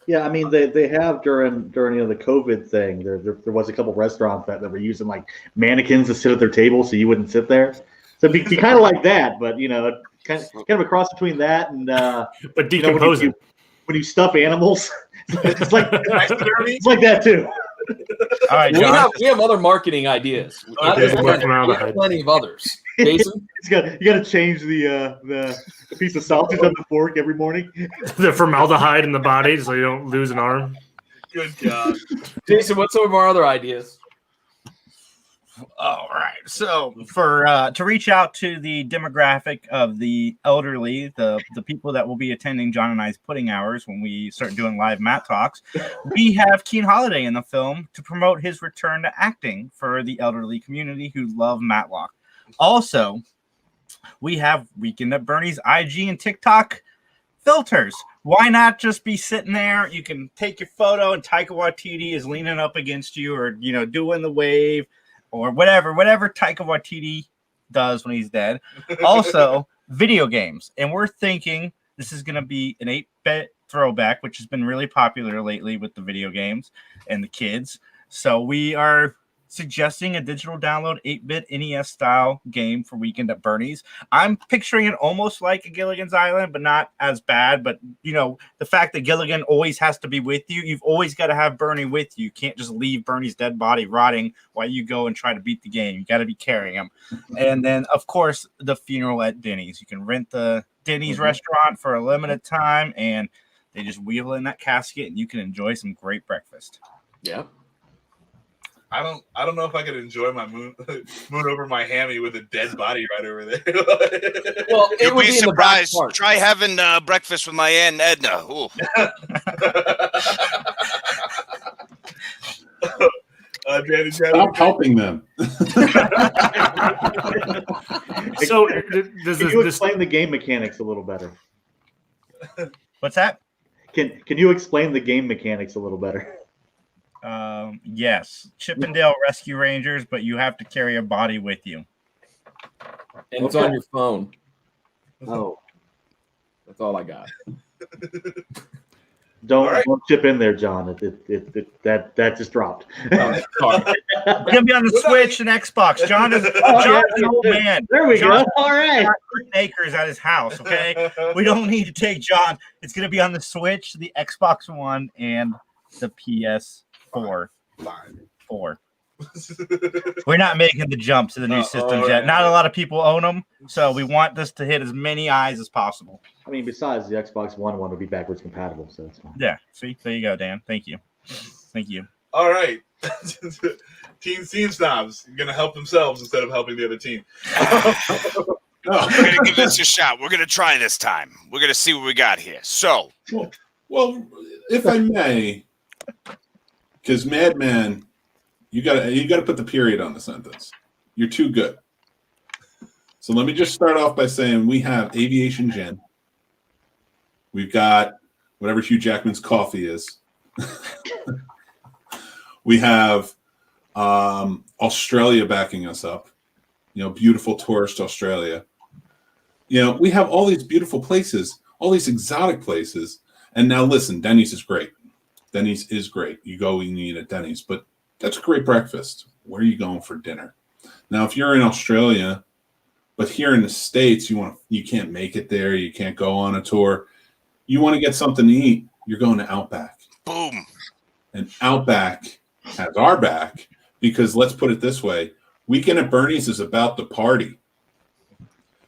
Yeah, I mean they have during the COVID thing. There was a couple restaurants that were using like mannequins to sit at their table so you wouldn't sit there. So it'd be kind of like that, but kind of a cross between that and but decomposing. When you stuff animals, it's like that too. All right, we have other marketing ideas. We have plenty of others. Jason, you got to change the piece of sausage on the fork every morning. The formaldehyde in the body so you don't lose an arm. Good God, Jason, what's some of our other ideas? All right. So for to reach out to the demographic of the elderly, the people that will be attending John and I's pudding hours when we start doing live Matt Talks, we have Keen Holiday in the film to promote his return to acting for the elderly community who love Matlock. Also, we have Weekend at Bernie's IG and TikTok filters. Why not just be sitting there? You can take your photo and Taika Waititi is leaning up against you or, doing the wave. Or whatever Taika Waititi does when he's dead. Also, video games. And we're thinking this is going to be an 8-bit throwback, which has been really popular lately with the video games and the kids. So we are suggesting a digital download 8-bit NES style game for Weekend at Bernie's. I'm picturing it almost like a Gilligan's Island, but not as bad. But, the fact that Gilligan always has to be with you, you've always got to have Bernie with you. You can't just leave Bernie's dead body rotting while you go and try to beat the game. You got to be carrying him. And then, of course, the funeral at Denny's. You can rent the Denny's restaurant for a limited time, and they just wheel in that casket, and you can enjoy some great breakfast. Yeah. I don't know if I could enjoy my moon over my hammy with a dead body right over there. Well, you'll be surprised. Try having breakfast with my Aunt Edna. Ooh. Danny, stop helping them. So, can you explain the game mechanics a little better? What's that? Can you explain the game mechanics a little better? Yes, Chippendale Rescue Rangers, but you have to carry a body with you. And it's on your phone. Oh. That's all I got. Don't chip in there, John. That just dropped. We're gonna be on the Switch and Xbox. John is an old man. There we John go. All right. Acres at his house. Okay, we don't need to take John. It's gonna be on the Switch, the Xbox One, and the PS4. Four. We're not making the jump to the new systems yet. Not a lot of people own them, so we want this to hit as many eyes as possible. I mean, besides the Xbox One will be backwards compatible, so it's fine. Yeah. See, there you go, Dan. Thank you. All right. Teen snobs are gonna help themselves instead of helping the other team. We're gonna give this a shot. We're gonna try this time. We're gonna see what we got here. So, well, if I may, because Madman, you gotta put the period on the sentence. You're too good. So let me just start off by saying we have Aviation Gin. We've got whatever Hugh Jackman's coffee is. We have Australia backing us up. Beautiful tourist Australia. We have all these beautiful places, all these exotic places. And now listen, Denny's is great. Denny's is great. You go and you eat at Denny's, but that's a great breakfast. Where are you going for dinner? Now, if you're in Australia, but here in the States, you can't make it there. You can't go on a tour. You want to get something to eat. You're going to Outback. Boom. And Outback has our back because let's put it this way. Weekend at Bernie's is about the party.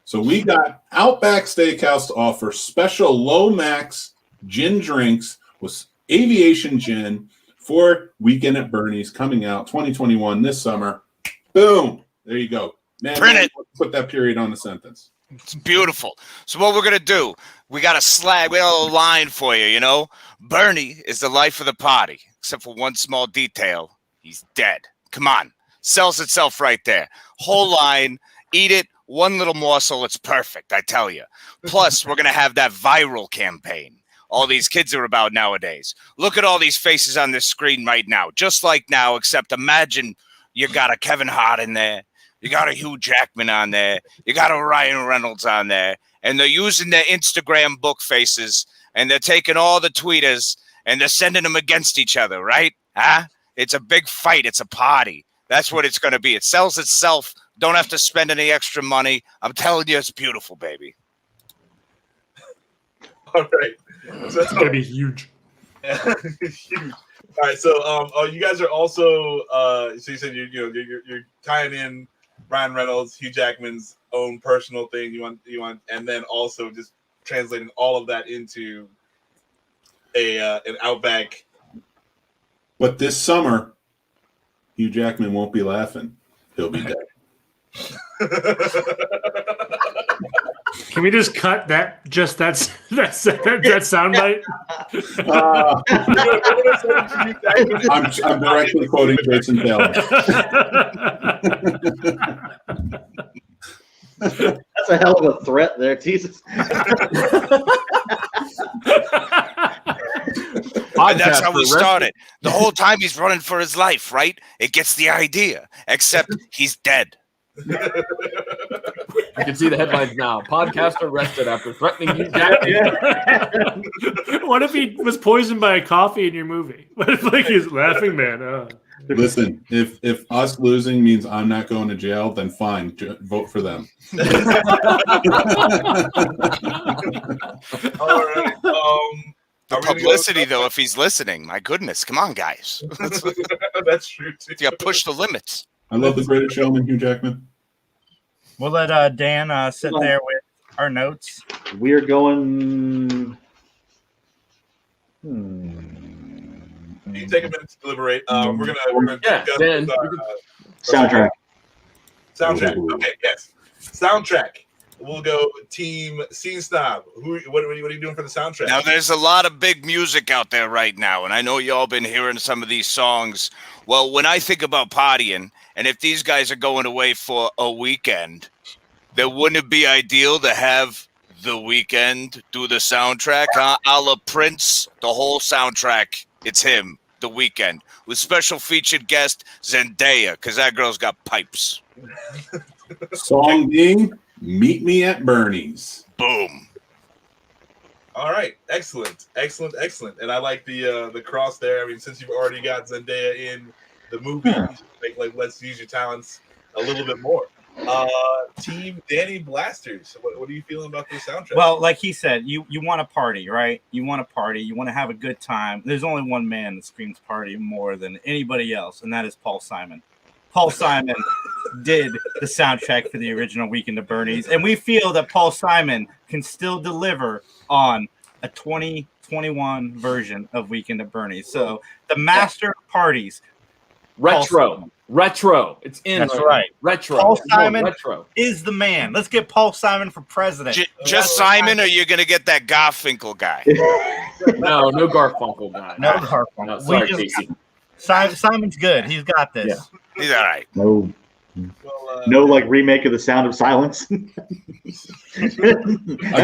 So we got Outback Steakhouse to offer special low max gin drinks with Aviation Gin for Weekend at Bernie's coming out 2021 this summer. Boom. There you go. Man, Print it. Put that period on the sentence. It's beautiful. So what we're going to do, we got a line for you, you know? Bernie is the life of the party, except for one small detail. He's dead. Come on. Sells itself right there. Whole line. Eat it. One little morsel. It's perfect, I tell you. Plus, we're going to have that viral campaign all these kids are about nowadays. Look at all these faces on this screen right now. Just like now, except imagine you got a Kevin Hart in there. You got a Hugh Jackman on there. You got a Ryan Reynolds on there. And they're using their Instagram book faces. And they're taking all the tweeters and they're sending them against each other, right? Huh? It's a big fight. It's a party. That's what it's going to be. It sells itself. Don't have to spend any extra money. I'm telling you, it's beautiful, baby. All right. So It's going to be huge. Huge. All right. So you guys are also so you said you're tying in Ryan Reynolds, Hugh Jackman's own personal thing. You want, and then also just translating all of that into an Outback. But this summer, Hugh Jackman won't be laughing. He'll be dead. Can we just cut that soundbite? I'm directly quoting Jason Taylor. That's a hell of a threat there, Jesus. And that's how we started. The whole time he's running for his life, right? It gets the idea, except he's dead. I can see the headlines now. Podcast arrested after threatening Hugh Jackman. What if he was poisoned by a coffee in your movie? What if he's laughing man? Listen, if us losing means I'm not going to jail, then fine, vote for them. All right. The publicity, though, if he's listening, my goodness, come on, guys. That's true too. You got to push the limits. I love the Greatest Showman, Hugh Jackman. We'll let Dan sit there with our notes. We're going. You can take a minute to deliberate. We're gonna Dan, Soundtrack. Soundtrack. Okay, yes. Soundtrack. We'll go Team Scene Snob. What are you doing for the soundtrack? Now, there's a lot of big music out there right now, and I know y'all been hearing some of these songs. Well, when I think about partying, and if these guys are going away for a weekend, then wouldn't it be ideal to have The Weeknd do the soundtrack, huh? A la Prince, the whole soundtrack, it's him, The Weeknd, with special featured guest Zendaya, because that girl's got pipes. Song being Meet Me at Bernie's. Boom. All right, excellent. And I like the cross there. I mean, since you've already got Zendaya in the movie, let's use your talents a little bit more. Team Danny Blasters. What are you feeling about this soundtrack? Well, like he said, you want to party, right? You want to party. You want to have a good time. There's only one man that screams party more than anybody else, and that is Paul Simon. Paul Simon did the soundtrack for the original Weekend at Bernie's, and we feel that Paul Simon can still deliver on a 2021 version of Weekend at Bernie's. So the master of parties, retro. It's in. That's right. Retro. Paul Simon retro is the man. Let's get Paul Simon for president. Just Simon, or you're going to get that Garfinkel guy? No Garfunkel guy. No Garfunkel. No, sorry, Casey. Simon's good. He's got this. Yeah. He's all right. No, like remake of The Sound of Silence. That'd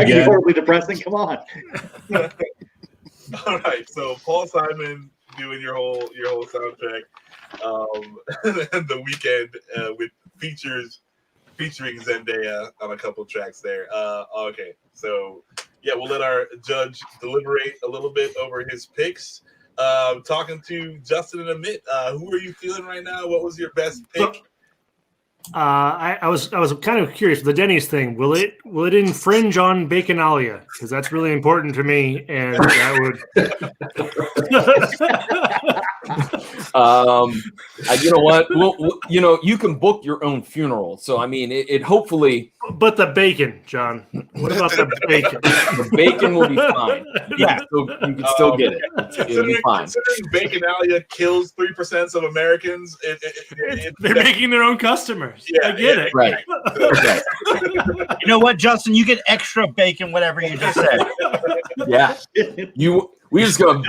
be horribly depressing. Come on. All right, so Paul Simon doing your whole soundtrack, and The Weeknd with featuring Zendaya on a couple tracks there. Okay, so yeah, we'll let our judge deliberate a little bit over his picks. Talking to Justin and Amit, who are you feeling right now? What was your best pick? I was kind of curious with the Denny's thing. Will it infringe on Baconalia? Because that's really important to me, and that would. You know what? You can book your own funeral. So I mean, it hopefully. But the bacon, John. What about the bacon? The bacon will be fine. You can still get it. It'll be fine. Considering Baconalia kills 3% of Americans, they're making their own customers. Yeah, I get it. Right. You know what, Justin? You get extra bacon, whatever you just said. Yeah. We're just gonna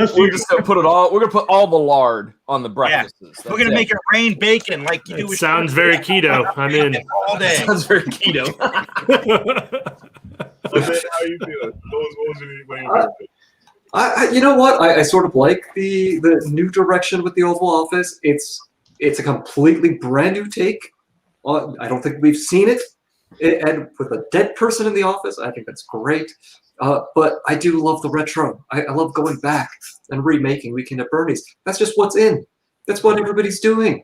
put it all. We're gonna put all the lard on the breakfasts. Yeah. We're gonna make it rain bacon like you do. It sounds very keto. I'm in. All day. It sounds very keto. How are you feeling? What was your You know what? I sort of like the new direction with the Oval Office. It's a completely brand new take. I don't think we've seen it. And with a dead person in the office, I think that's great. But I do love the retro. I love going back and remaking Weekend at Bernie's. That's just what's in. That's what everybody's doing.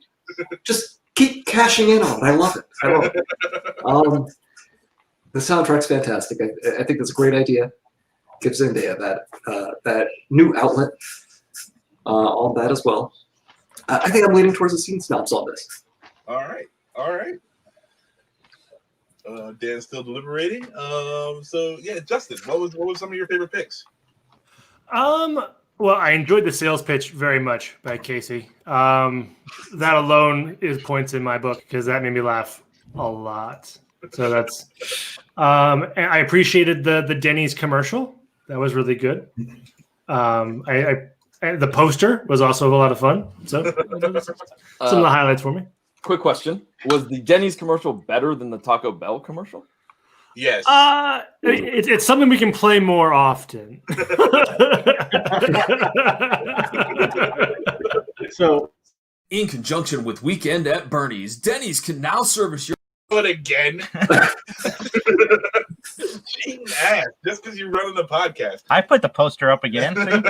Just keep cashing in on it. I love it. The soundtrack's fantastic. I think that's a great idea. Gives Zendaya that new outlet on that as well. I think I'm leaning towards the scene snobs on this. All right. Dan's still deliberating. So yeah, Justin, what was some of your favorite picks? Well, I enjoyed the sales pitch very much by Casey. That alone is points in my book because that made me laugh a lot. So that's. And I appreciated the Denny's commercial. That was really good. The poster was also a lot of fun. So some of the highlights for me. Quick question: was the Denny's commercial better than the Taco Bell commercial? Yes. It's something we can play more often. So, in conjunction with Weekend at Bernie's, Denny's can now service your. But again, cheating ass just because you're running the podcast. I put the poster up again. Dan,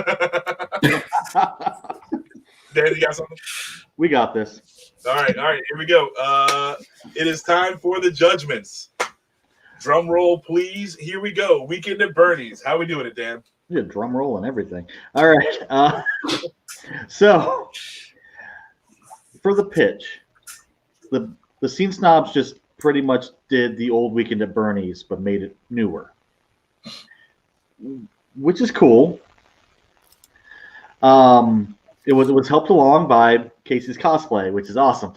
you got something? We got this. All right, here we go. It is time for the judgments. Drum roll, please. Here we go. Weekend at Bernie's. How we doing it, Dan? Yeah, drum roll and everything. All right. So for the pitch, the scene snobs just pretty much did the old Weekend at Bernie's, but made it newer, which is cool. It was helped along by Casey's cosplay, which is awesome.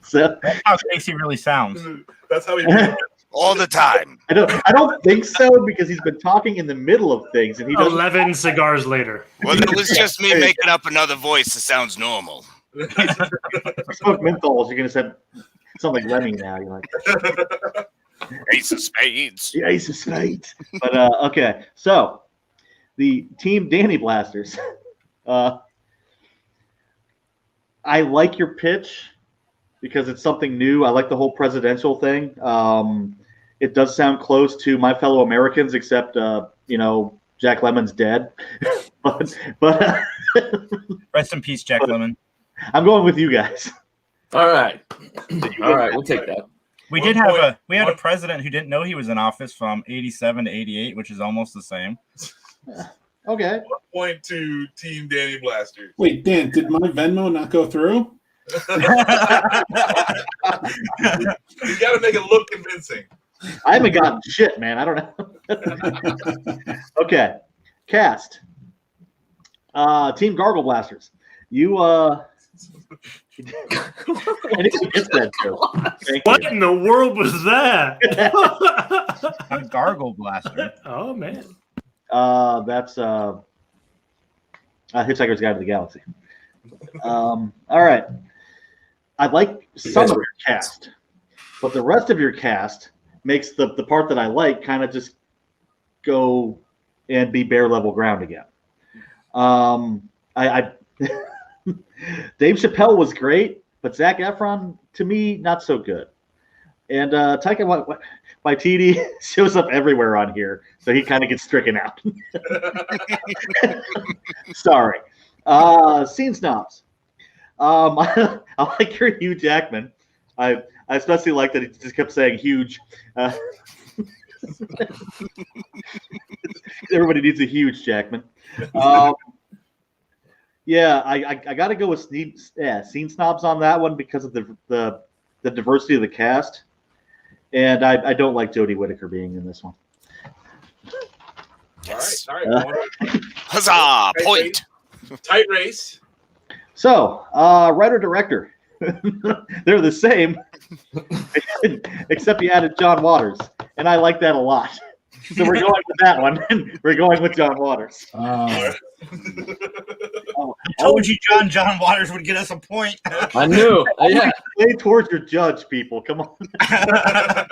So that's how Casey really sounds. That's how he all the time. I don't think so because he's been talking in the middle of things, and he doesn't. 11 cigars later. Well, it was just me making up another voice that sounds normal. Smoke menthols. You're gonna sound like Lemmy now. You're like Ace of Spades. The Ace of Spades. But okay, so the Team Danny Blasters. I like your pitch because it's something new. I like the whole presidential thing. It does sound close to My Fellow Americans, except Jack Lemmon's dead. but rest in peace, Jack Lemmon. I'm going with you guys. All right, we'll take that. We had a president who didn't know he was in office from 87 to 88, which is almost the same. Okay. 1 point to Team Danny Blasters. Wait, Dan, did my Venmo not go through? You got to make it look convincing. I haven't gotten shit, man. I don't know. Okay. Cast. Team Gargle Blasters. You What in the world was that? A gargle blaster. Oh man. That's Hitchhiker's Guide to the Galaxy. All right. I like some of your cast, but the rest of your cast makes the part that I like kind of just go and be bare level ground again. I Dave Chappelle was great, but Zac Efron, to me, not so good. And Taika Waititi shows up everywhere on here, so he kind of gets stricken out. Sorry. Scene snobs. I like your Hugh Jackman. I especially like that he just kept saying huge. Everybody needs a huge Jackman. Yeah, I got to go with scene snobs on that one because of the diversity of the cast, and I don't like Jodie Whittaker being in this one. Yes. All right. Huzzah! Point. Tight race. So, writer-director. They're the same, except you added John Waters, and I like that a lot. So we're going with that one. We're going with John Waters. I told you John Waters would get us a point. I knew. Yeah. Play towards your judge, people. Come on. That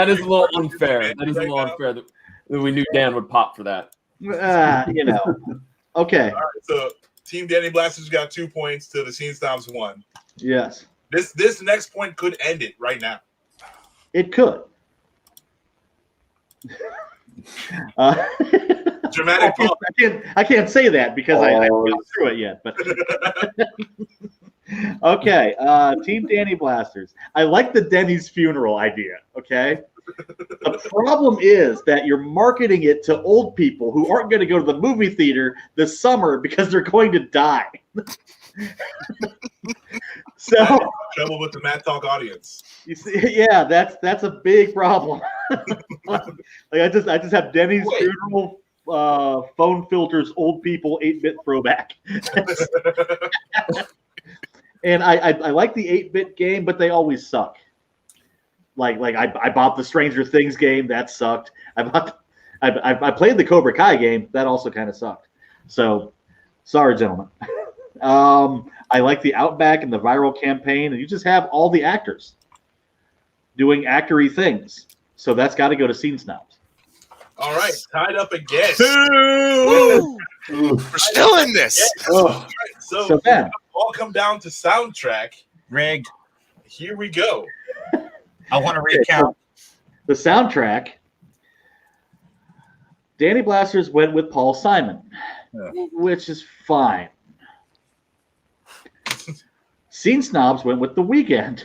is a little unfair. That is a little unfair that we knew Dan would pop for that. Okay. All right, so Team Danny Blasters got 2 points to the Scene Snobs 1. Yes. This next point could end it right now. It could. Dramatic pause. I can't say that because I haven't gone through it yet. But okay, Team Danny Blasters. I like the Denny's funeral idea. Okay. The problem is that you're marketing it to old people who aren't going to go to the movie theater this summer because they're going to die. So trouble with the Matt Talk audience. You see, yeah, that's a big problem. Like I just have Denny's funeral phone filters, old people 8-bit throwback. And I like the 8-bit game, but they always suck. Like I bought the Stranger Things game, that sucked. I played the Cobra Kai game, that also kind of sucked. So sorry, gentlemen. I like the Outback and the viral campaign, and you just have all the actors doing actory things. So that's got to go to Scene Snobs. All right, tied up again. We're still in this. All right, so then all come down to soundtrack. Rigged. Here we go. I want to recount. The soundtrack. Danny Blasters went with Paul Simon, which is fine. Scene Snobs went with The Weeknd,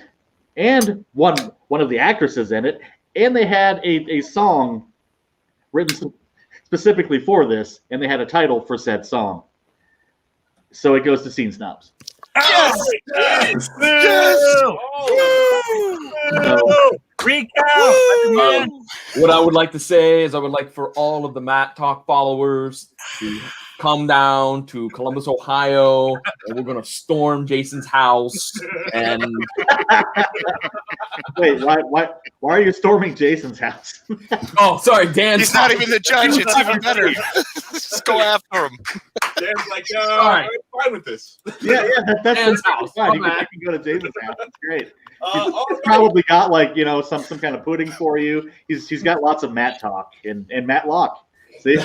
and one of the actresses in it, and they had a song written specifically for this, and they had a title for said song. So it goes to Scene Snobs. Yes! Yes! Recount! What I would like to say is I would like for all of the Matt Talk followers to come down to Columbus, Ohio, and we're going to storm Jason's house. And wait, why are you storming Jason's house? Oh, sorry, Dan. He's not even the judge. It's even better. Just go after him. Dan's like, I'm fine with this. Yeah, that's Dan's house. fine. You can go to Jason's house. That's great. He's probably got some kind of pudding for you. He's got lots of Matt Talk and Matt Locke. See.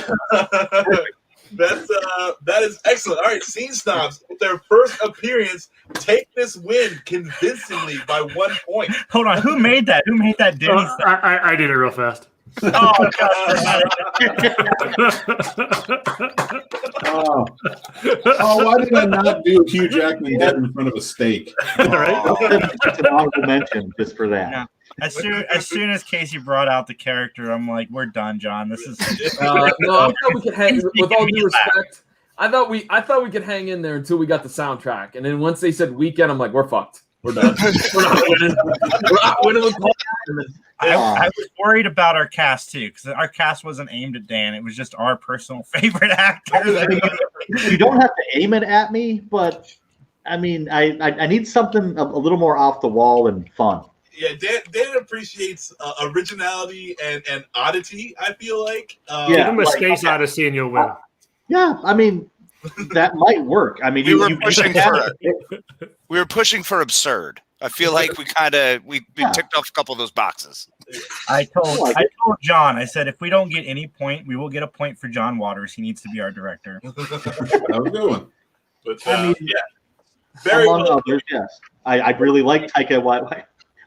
That is excellent. All right, Scene Snobs, with their first appearance, take this win convincingly by 1 point. Hold on, who made that? Who made that? Denny? I did it real fast. Oh, why did I not do Hugh Jackman dead in front of a steak? That's an honorable mention just for that. Yeah. As soon as Casey brought out the character, I'm like, we're done, John. This is no, I thought we could hang. With all due respect, I thought we could hang in there until we got the soundtrack, and then once they said Weekend, I'm like, we're fucked. We're done. We're not winning. We're not winning with Paul. I was worried about our cast too, because our cast wasn't aimed at Dan. It was just our personal favorite actors. You don't have to aim it at me, but I mean, I need something a little more off the wall and fun. Yeah, Dan appreciates originality and oddity, I feel like. Give him a Space Odyssey and you'll win. Yeah, I mean, that might work. I mean, we were pushing for absurd. I feel like we ticked off a couple of those boxes. I told John, I said, if we don't get any point, we will get a point for John Waters. He needs to be our director. That was a good one. But I mean, yeah, very well. Others, yes. I really like Taika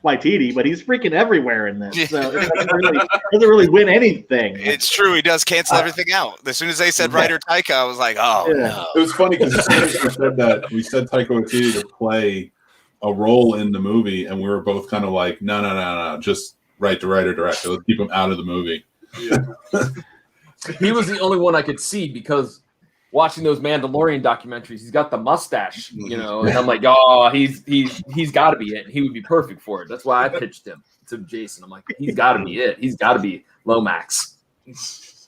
Waititi, but he's freaking everywhere in this. So it doesn't really win anything. It's true. He does cancel everything out. As soon as they said writer Taika, I was like, oh, no. It was funny because we said Taika Waititi to play a role in the movie, and we were both kind of like, no, just write the writer director. Let's keep him out of the movie. Yeah. He was the only one I could see because watching those Mandalorian documentaries, he's got the mustache, and I'm like, oh, he's got to be it. He would be perfect for it. That's why I pitched him to Jason. I'm like, he's got to be it. He's got to be Lomax.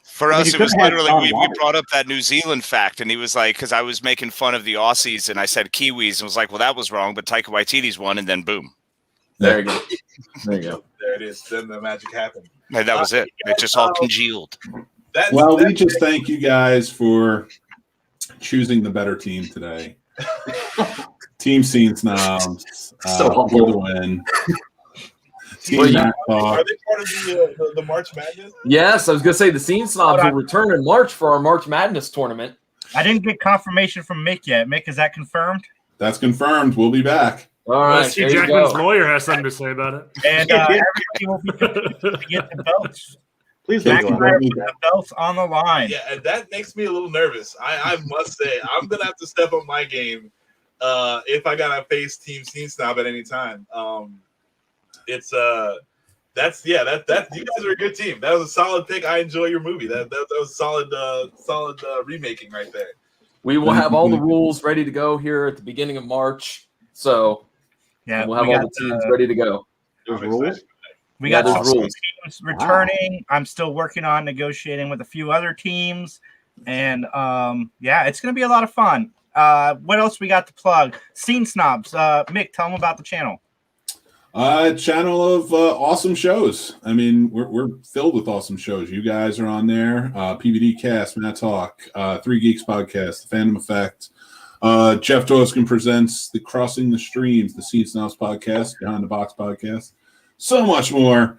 For us, it was literally we brought up that New Zealand fact, and he was like, because I was making fun of the Aussies, and I said Kiwis, and was like, well, that was wrong, but Taika Waititi's one, and then boom. There you go. There you go. There it is. Then the magic happened. And that was it. It just all congealed. We just thank you guys for choosing the better team today. Team Scene Snobs. For the win. Are they part of the March Madness? Yes, I was going to say the Scene Snobs will return in March for our March Madness tournament. I didn't get confirmation from Mick yet. Mick, is that confirmed? That's confirmed. We'll be back. All right. Let's see, Jackman's lawyer has something to say about it. And everybody will be to get the belts. Please Jack and I put the belts on the line. Yeah, and that makes me a little nervous. I must say, I'm gonna have to step up my game if I gotta face Team Scene Snob at any time. That's you guys are a good team. That was a solid pick. I enjoy your movie. That was solid remaking right there. We will have all the rules ready to go here at the beginning of March. So yeah, we'll have all the teams ready to go. There's rules. We got some teams returning. Wow. I'm still working on negotiating with a few other teams, and it's going to be a lot of fun. What else we got to plug? Scene Snobs. Mick, tell them about the channel. Channel of awesome shows. I mean, we're filled with awesome shows. You guys are on there. PVD Cast, Matt Talk, 3 Geeks Podcast, The Phantom Effect. Jeff Doskin presents the Crossing the Streams, the Scene Snobs Podcast, Behind the Box Podcast. So much more.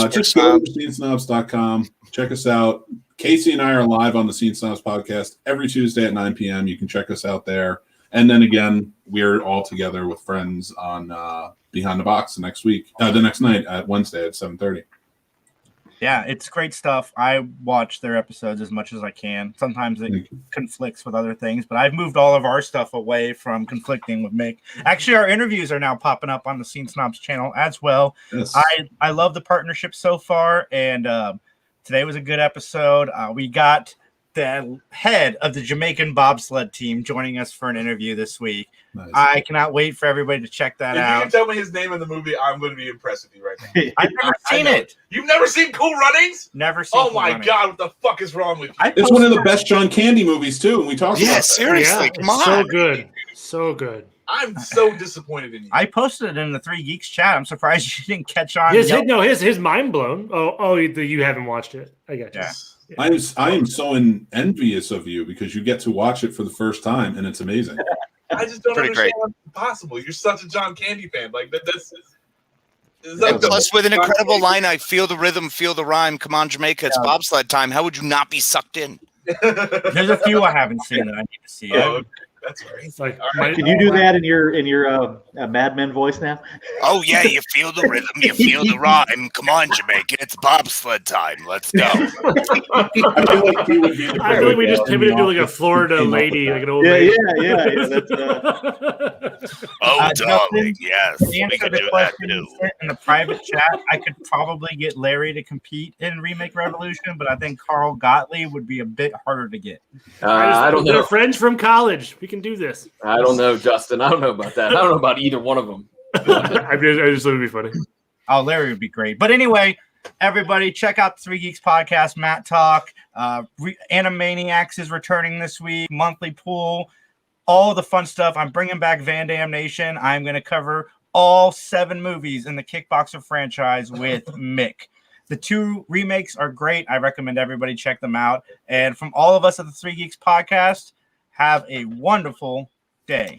Just go to scenesnobs.com. Check us out. Casey and I are live on the Scene Snobs Podcast every Tuesday at 9 p.m. You can check us out there. And then again, we're all together with friends on Behind the Box the next night at Wednesday at 7:30. Yeah, it's great stuff. I watch their episodes as much as I can. Sometimes it conflicts with other things, but I've moved all of our stuff away from conflicting with Mick. Actually, our interviews are now popping up on the Scene Snobs channel as well. Yes. I love the partnership so far, and today was a good episode. We got the head of the Jamaican bobsled team joining us for an interview this week. Nice. I cannot wait for everybody to check that out. If you can tell me his name in the movie, I'm going to be impressed with you right now. I've never seen it. You've never seen Cool Runnings? Never seen Oh my God, what the fuck is wrong with you? It's one of the best John Candy movies, too, and we talked about it. Seriously, come on. So good. So good. I'm so disappointed in you. I posted it in the 3 Geeks chat. I'm surprised you didn't catch on. His mind blown. Oh, you haven't watched it. I got you. Yeah. I am so envious of you because you get to watch it for the first time, and it's amazing. I just don't understand how it's possible. You're such a John Candy fan. Like that's and plus, with an incredible line, I feel the rhythm, feel the rhyme. Come on, Jamaica, it's bobsled time. How would you not be sucked in? There's a few I haven't seen that I need to see. That's great. Like, can you do that in your Mad Men voice now? Oh yeah, you feel the rhythm, you feel the rhyme. Come on, Jamaica, it's bobsled time. Let's go. I feel like we just pivoted to like a Florida lady, like an old lady. Yeah. That's, darling, yes. To answer the question in the private chat, I could probably get Larry to compete in Remake Revolution, but I think Carl Gottlieb would be a bit harder to get. I don't know. They're friends from college. We can do this. I don't know, Justin. I don't know about that. I don't know about either one of them. I just thought it would be funny. Oh, Larry would be great. But anyway, everybody, check out the 3 Geeks Podcast, Matt Talk. Animaniacs is returning this week. Monthly pool. All the fun stuff. I'm bringing back Van Damme Nation. I'm going to cover all 7 movies in the Kickboxer franchise with Mick. The 2 remakes are great. I recommend everybody check them out. And from all of us at the 3 Geeks Podcast, have a wonderful day.